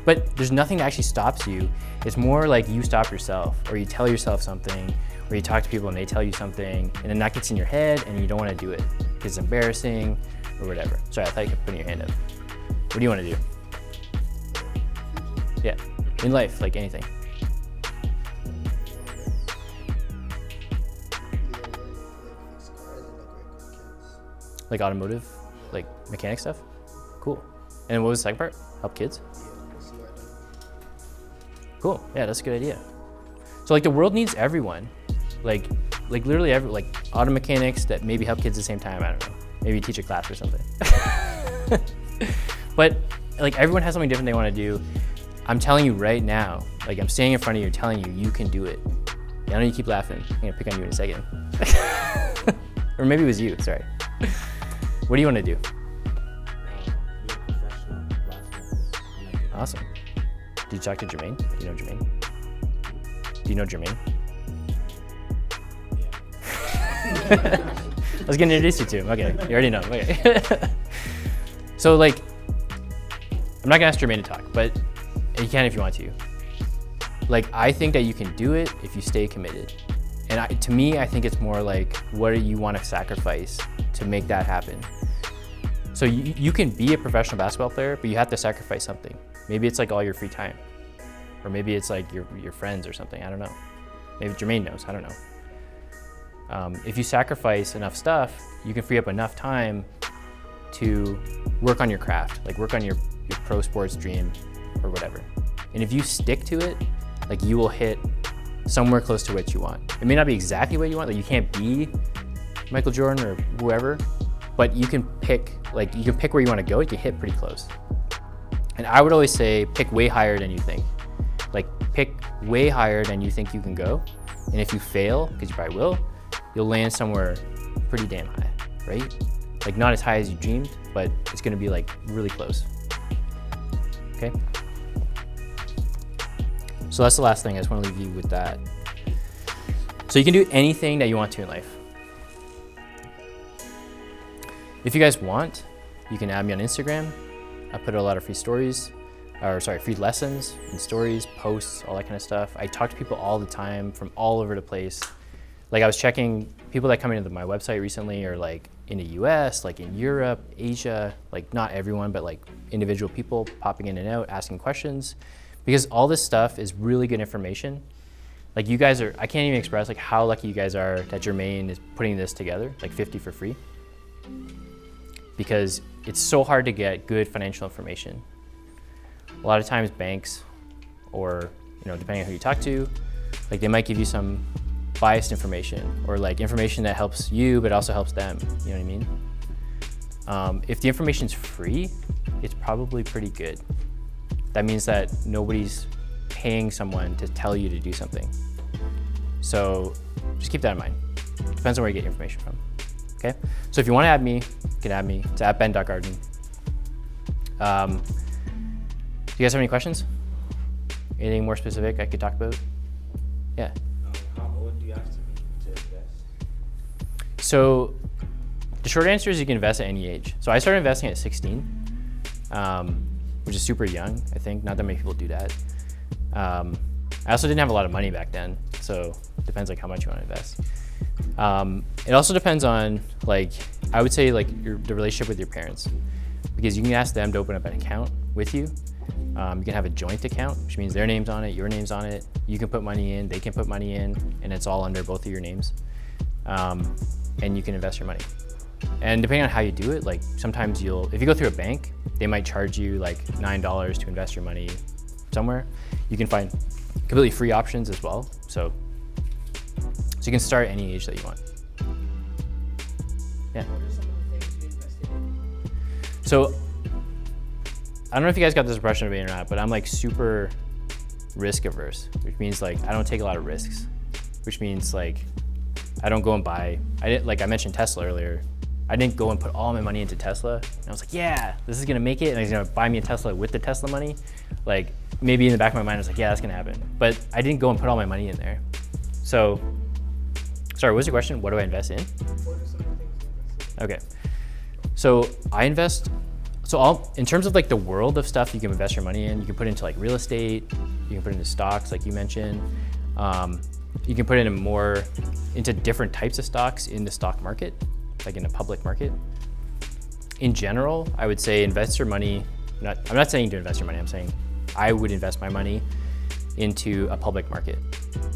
but there's nothing that actually stops you. It's more like you stop yourself, or you tell yourself something, or you talk to people and they tell you something, and then that gets in your head and you don't want to do it because it's embarrassing or whatever. Sorry, I thought you kept putting your hand up. What do you want to do? Yeah, in life, like anything. Like automotive, like mechanic stuff? Cool. And what was the second part? Help kids? Cool, yeah, that's a good idea. So like the world needs everyone. Like literally like auto mechanics that maybe help kids at the same time, I don't know. Maybe teach a class or something. But like everyone has something different they want to do. I'm telling you right now, like I'm standing in front of you telling you, you can do it. I know you keep laughing. I'm gonna pick on you in a second. Or maybe it was you, sorry. What do you want to do? Be a professional basketball. Awesome. Did you talk to Jermaine? Do you know Jermaine? Do you know Jermaine? Yeah. I was gonna introduce you to him. Okay, you already know him. Okay. So like, I'm not gonna ask Jermaine to talk, but you can if you want to. Like, I think that you can do it if you stay committed. And to me, I think it's more like, what do you want to sacrifice to make that happen? So you can be a professional basketball player, but you have to sacrifice something. Maybe it's like all your free time, or maybe it's like your friends or something. I don't know. Maybe Jermaine knows. I don't know. If you sacrifice enough stuff, you can free up enough time to work on your craft, like work on your pro sports dream or whatever. And if you stick to it, like you will hit somewhere close to what you want. It may not be exactly what you want, like you can't be Michael Jordan or whoever, but you can pick where you want to go, you can hit pretty close. And I would always say, pick way higher than you think. Like pick way higher than you think you can go. And if you fail, because you probably will, you'll land somewhere pretty damn high, right? Like not as high as you dreamed, but it's gonna be like really close, okay? So that's the last thing, I just wanna leave you with that. So you can do anything that you want to in life. If you guys want, you can add me on Instagram. I put a lot of free stories, free lessons and stories, posts, all that kind of stuff. I talk to people all the time from all over the place. Like I was checking people that come into my website recently are like in the US, like in Europe, Asia, like not everyone, but like individual people popping in and out, asking questions, because all this stuff is really good information. Like you guys are, I can't even express like how lucky you guys are that Jermaine is putting this together, like 50 for free, because it's so hard to get good financial information. A lot of times banks, or depending on who you talk to, like they might give you some biased information, or like information that helps you but also helps them, you know what I mean? If the information's free, it's probably pretty good. That means that nobody's paying someone to tell you to do something. So just keep that in mind. Depends on where you get your information from, okay? So if you want to add me, you can add me. It's at ben.garden. Do you guys have any questions? Anything more specific I could talk about? Yeah. How old do you have to be to invest? So the short answer is you can invest at any age. So I started investing at 16, which is super young, I think. Not that many people do that. I also didn't have a lot of money back then, so it depends like how much you want to invest. It also depends on I would say the relationship with your parents, because you can ask them to open up an account with you. You can have a joint account, which means their name's on it, your name's on it. You can put money in, they can put money in, and it's all under both of your names. And you can invest your money. And depending on how you do it, like sometimes if you go through a bank, they might charge you like $9 to invest your money somewhere. You can find completely free options as well. So you can start at any age that you want. Yeah. What are some of the things you invested in? So I don't know if you guys got this impression of me or not, but I'm like super risk averse, which means like I don't take a lot of risks, which means like I don't go and buy. I mentioned Tesla earlier. I didn't go and put all my money into Tesla. And I was like, yeah, this is gonna make it, and he's gonna buy me a Tesla with the Tesla money. Like maybe in the back of my mind, I was like, yeah, that's gonna happen. But I didn't go and put all my money in there. So, sorry, what was your question? What do I invest in? What are some of the things you invested in? Okay, so So in terms of like the world of stuff you can invest your money in, you can put into like real estate, you can put into stocks like you mentioned. You can put it into different types of stocks in the stock market, like in a public market. In general, I would say invest your money, I'm not saying to invest your money, I'm saying I would invest my money into a public market,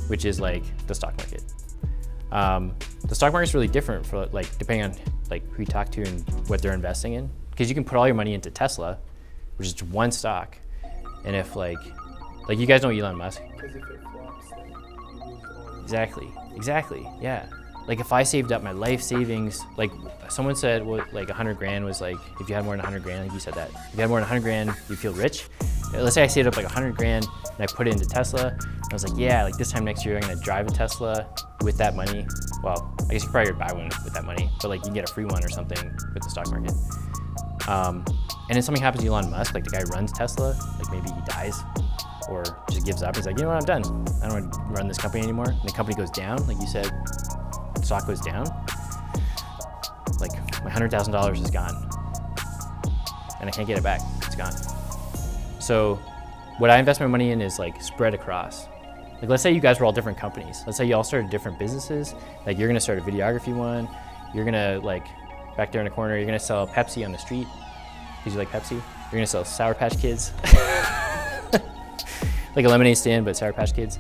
which is like the stock market. The stock market is really different for like, depending on like who you talk to and what they're investing in, because you can put all your money into Tesla, which is one stock. And if like you guys know Elon Musk. Because if it flops, then you lose all. Exactly, yeah. Like if I saved up my life savings, like someone said like 100 grand was like, if you had more than 100 grand, like you said that, if you had more than 100 grand, you feel rich. Let's say I saved up like 100 grand and I put it into Tesla. And I was like, yeah, like this time next year, I'm gonna drive a Tesla with that money. Well, I guess you could probably buy one with that money, but like you can get a free one or something with the stock market. And then something happens to Elon Musk, like the guy who runs Tesla, like maybe he dies or just gives up. He's like, you know what, I'm done. I don't want to run this company anymore. And the company goes down, like you said, the stock goes down. Like my $100,000 is gone and I can't get it back, it's gone. So what I invest my money in is like spread across. Like let's say you guys were all different companies. Let's say you all started different businesses. Like you're gonna start a videography one. You're gonna like, back there in the corner, you're gonna sell Pepsi on the street because you like Pepsi. You're gonna sell Sour Patch Kids. Like a lemonade stand, but Sour Patch Kids.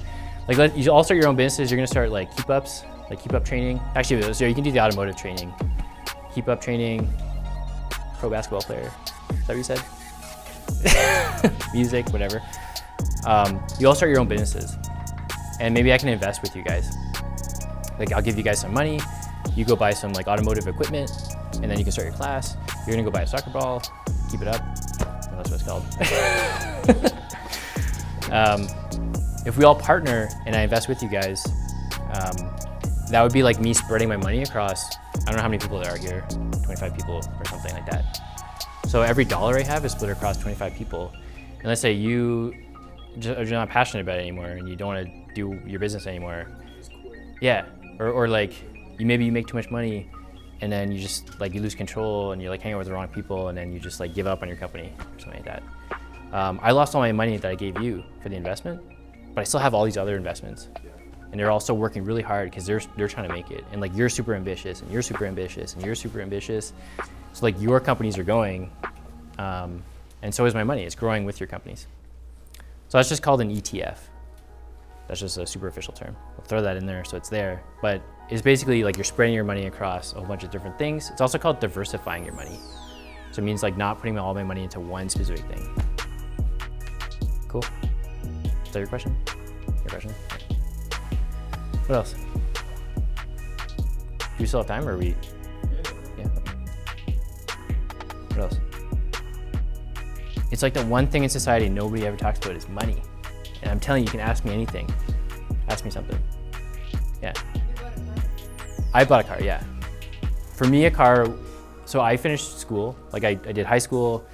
Like you all start your own businesses. You're gonna start like keep up training. Actually, so you can do the automotive training. Keep up training, pro basketball player. Is that what you said? Music, whatever. You all start your own businesses. And maybe I can invest with you guys. Like I'll give you guys some money. You go buy some like automotive equipment and then you can start your class. You're gonna go buy a soccer ball, keep it up. Well, that's what it's called. If we all partner and I invest with you guys, that would be like me spreading my money across, I don't know how many people there are here, 25 people or something like that. So every dollar I have is split across 25 people. And let's say you're not passionate about it anymore and you don't want to do your business anymore. Yeah, or like maybe you make too much money and then you just like you lose control and you're like hanging out with the wrong people and then you just like give up on your company or something like that. I lost all my money that I gave you for the investment, but I still have all these other investments. And they're also working really hard because they're trying to make it. And like you're super ambitious and you're super ambitious and you're super ambitious. So like your companies are going, and so is my money. It's growing with your companies. So that's just called an ETF. That's just a superficial term. I'll throw that in there so it's there. But it's basically like you're spreading your money across a whole bunch of different things. It's also called diversifying your money. So it means like not putting all my money into one specific thing. Cool. Is that your question? Your question? What else? Do we still have time or are we? Yeah. Okay. What else? It's like the one thing in society nobody ever talks about is money. And I'm telling you, you can ask me anything. Ask me something. Yeah. I bought a car, yeah. For me, a car, so I finished school. Like I did high school,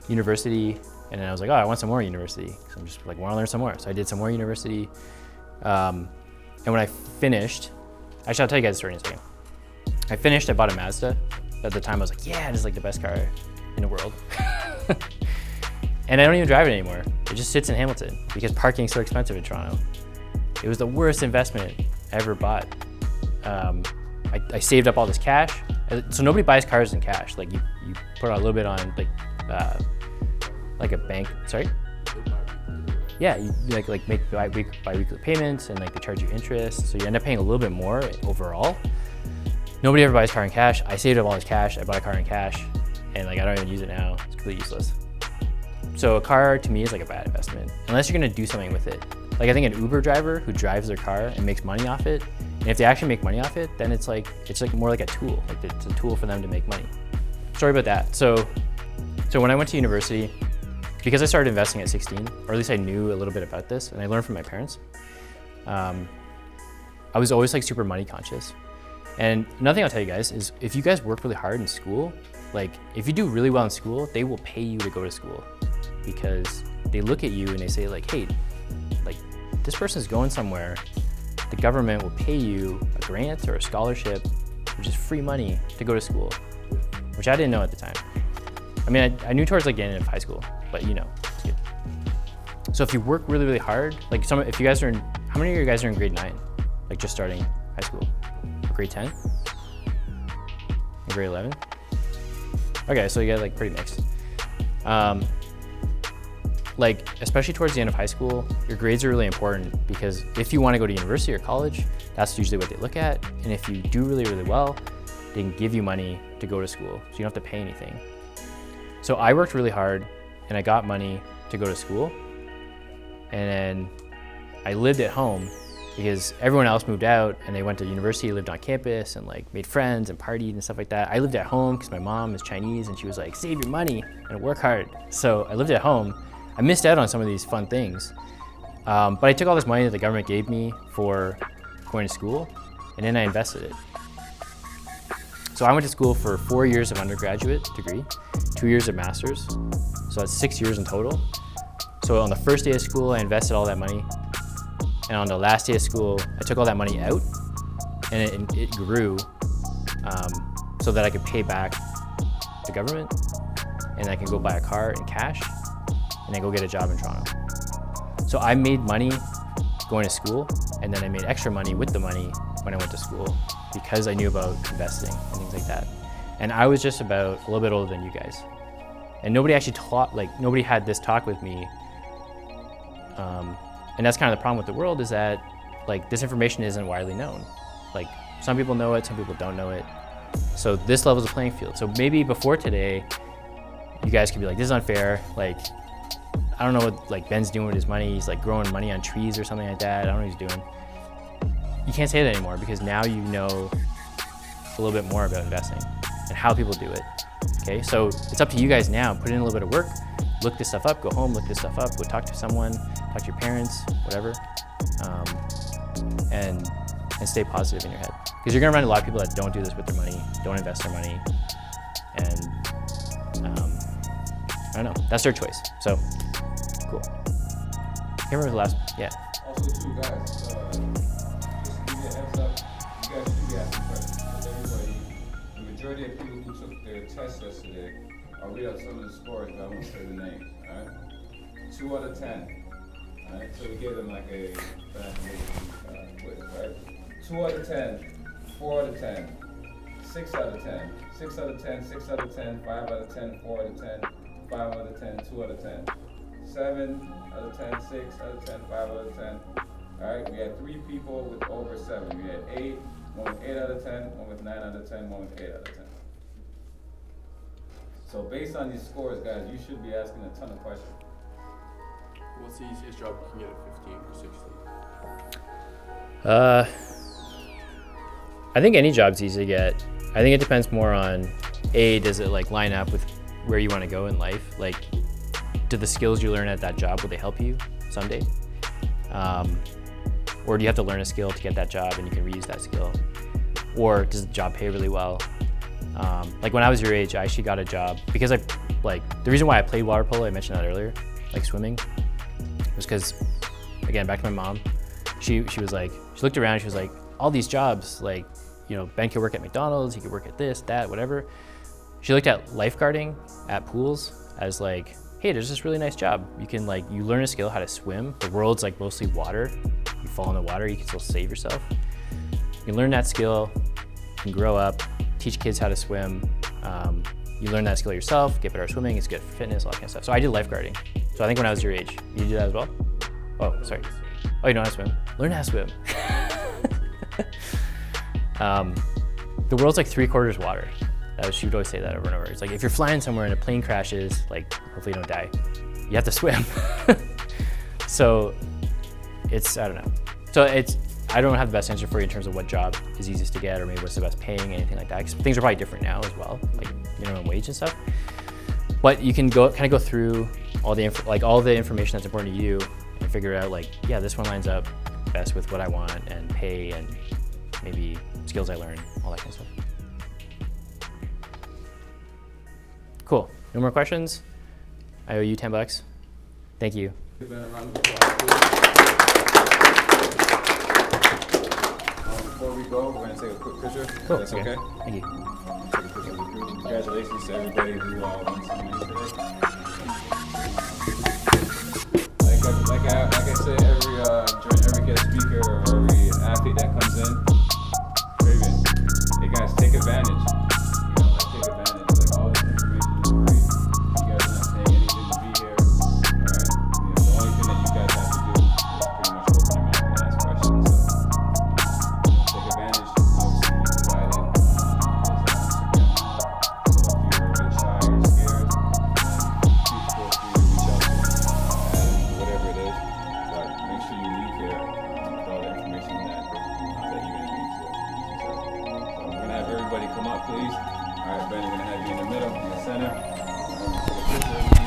university, and then I was like, oh, I want some more university. So I'm just like, want to learn some more. So I did some more university. And when I finished, actually I'll tell you guys the story in a second. I finished, I bought a Mazda. At the time I was like, yeah, this is like the best car in the world. And I don't even drive it anymore. It just sits in Hamilton because parking's so expensive in Toronto. It was the worst investment I ever bought. I saved up all this cash. So nobody buys cars in cash. Like you put a little bit on like a bank, sorry? Yeah, you like make bi-weekly payments and like they charge you interest. So you end up paying a little bit more overall. Nobody ever buys a car in cash. I saved up all this cash. I bought a car in cash and like I don't even use it now. It's completely useless. So a car to me is like a bad investment unless you're gonna do something with it. Like I think an Uber driver who drives their car and makes money off it, and if they actually make money off it, then it's like more like a tool. Like it's a tool for them to make money. Sorry about that. So when I went to university, because I started investing at 16, or at least I knew a little bit about this, and I learned from my parents, I was always like super money conscious. And another thing I'll tell you guys is if you guys work really hard in school, like if you do really well in school, they will pay you to go to school because they look at you and they say like, hey, like this person's going somewhere, the government will pay you a grant or a scholarship, which is free money to go to school, which I didn't know at the time. I mean, I knew towards like the end of high school, but you know, it's good. So if you work really, really hard, like if you guys are in, how many of you guys are in grade 9? Like just starting high school? Grade 10? Grade 11? Okay, so you guys like pretty mixed. Like, especially towards the end of high school, your grades are really important because if you want to go to university or college, that's usually what they look at. And if you do really, really well, they can give you money to go to school, so you don't have to pay anything. So I worked really hard and I got money to go to school. And then I lived at home because everyone else moved out and they went to university, lived on campus and like made friends and partied and stuff like that. I lived at home because my mom is Chinese and she was like, save your money and work hard. So I lived at home. I missed out on some of these fun things. But I took all this money that the government gave me for going to school and then I invested it. So I went to school for 4 years of undergraduate degree, 2 years of master's. So that's 6 years in total. So on the first day of school, I invested all that money. And on the last day of school, I took all that money out and it grew so that I could pay back the government and I could go buy a car in cash and then go get a job in Toronto. So I made money going to school and then I made extra money with the money when I went to school because I knew about investing and things like that. And I was just about a little bit older than you guys. And nobody actually taught, like nobody had this talk with me. And that's kind of the problem with the world is that like this information isn't widely known. Like some people know it, some people don't know it. So this levels the playing field. So maybe before today, you guys could be like, this is unfair. Like, I don't know what like Ben's doing with his money. He's like growing money on trees or something like that. I don't know what he's doing. You can't say that anymore because now you know a little bit more about investing and how people do it. Okay, so it's up to you guys now. Put in a little bit of work, look this stuff up, go home, look this stuff up, go talk to someone, talk to your parents, whatever, and stay positive in your head. Because you're gonna run into a lot of people that don't do this with their money, don't invest their money, and I don't know, that's their choice. So, cool. I can't remember the last, yeah. Also, too, guys, just to give you a heads up, you guys should be asking questions. Because everybody, the majority of people who took their test yesterday, I'll read out some of the scores, but I won't say the names, all right? 2 out of 10, all right? So we gave them like a quiz, right? 2 out of 10, 4 out of 10, 6 out of 10, 6 out of 10, 6 out of 10, 5 out of 10, 4 out of 10, 5 out of 10, 2 out of 10. 7 out of 10, 6 out of 10, 5 out of 10. All right, we had 3 people with over 7. We had 8, one with 8 out of 10, one with 9 out of 10, one with 8 out of 10. So based on these scores, guys, you should be asking a ton of questions. What's the easiest job you can get at 15 or 16? I think any job's easy to get. I think it depends more on, does it like line up with where you want to go in life? Like, do the skills you learn at that job, will they help you someday? Or do you have to learn a skill to get that job and you can reuse that skill? Or does the job pay really well? Like when I was your age, I actually got a job because the reason why I played water polo, I mentioned that earlier, like swimming, was because, again, back to my mom, she was like, she looked around, she was like, all these jobs, like, you know, Ben could work at McDonald's, he could work at this, that, whatever. She looked at lifeguarding at pools as like, hey, there's this really nice job. You can like, you learn a skill how to swim. The world's like mostly water. You fall in the water, you can still save yourself. You can learn that skill, you can grow up, teach kids how to swim. You learn that skill yourself, get better at swimming, it's good for fitness, all that kind of stuff. So I did lifeguarding. So I think when I was your age, you did that as well? Oh, sorry. Oh, you know how to swim? Learn how to swim. The world's like 3/4 water. She would always say that over and over. It's like if you're flying somewhere and a plane crashes, like hopefully you don't die, you have to swim. So it's, I don't know. So I don't have the best answer for you in terms of what job is easiest to get or maybe what's the best paying, anything like that. Because things are probably different now as well, like minimum wage and stuff. But you can kind of go through all the information that's important to you and figure out like, yeah, this one lines up best with what I want and pay and maybe skills I learn, all that kind of stuff. Cool. No more questions? I owe you $10. Thank you. Give Ben a round of applause, please. Before we go, we're gonna take a quick picture. Cool. That's okay? Thank you. Take a picture of the group. Congratulations to everybody who won some money today. Like I said, during every guest speaker or every athlete that comes in, Raven, hey guys, take advantage. You know, like take advantage. Like all this information is free. You guys are not paying anything to be here. Alright? You know, the only thing that you guys have to do is pretty much open your mouth and ask questions. So take advantage. Obviously, you provided is Instagram. So if you're a bit shy or scared, please feel free to reach out to them, whatever it is. But make sure you leave here with all the information that you're going to need to be successful. So we're going to have everybody come up, please. All right, Ben, we're going to have you in the middle, in the center. Take a picture.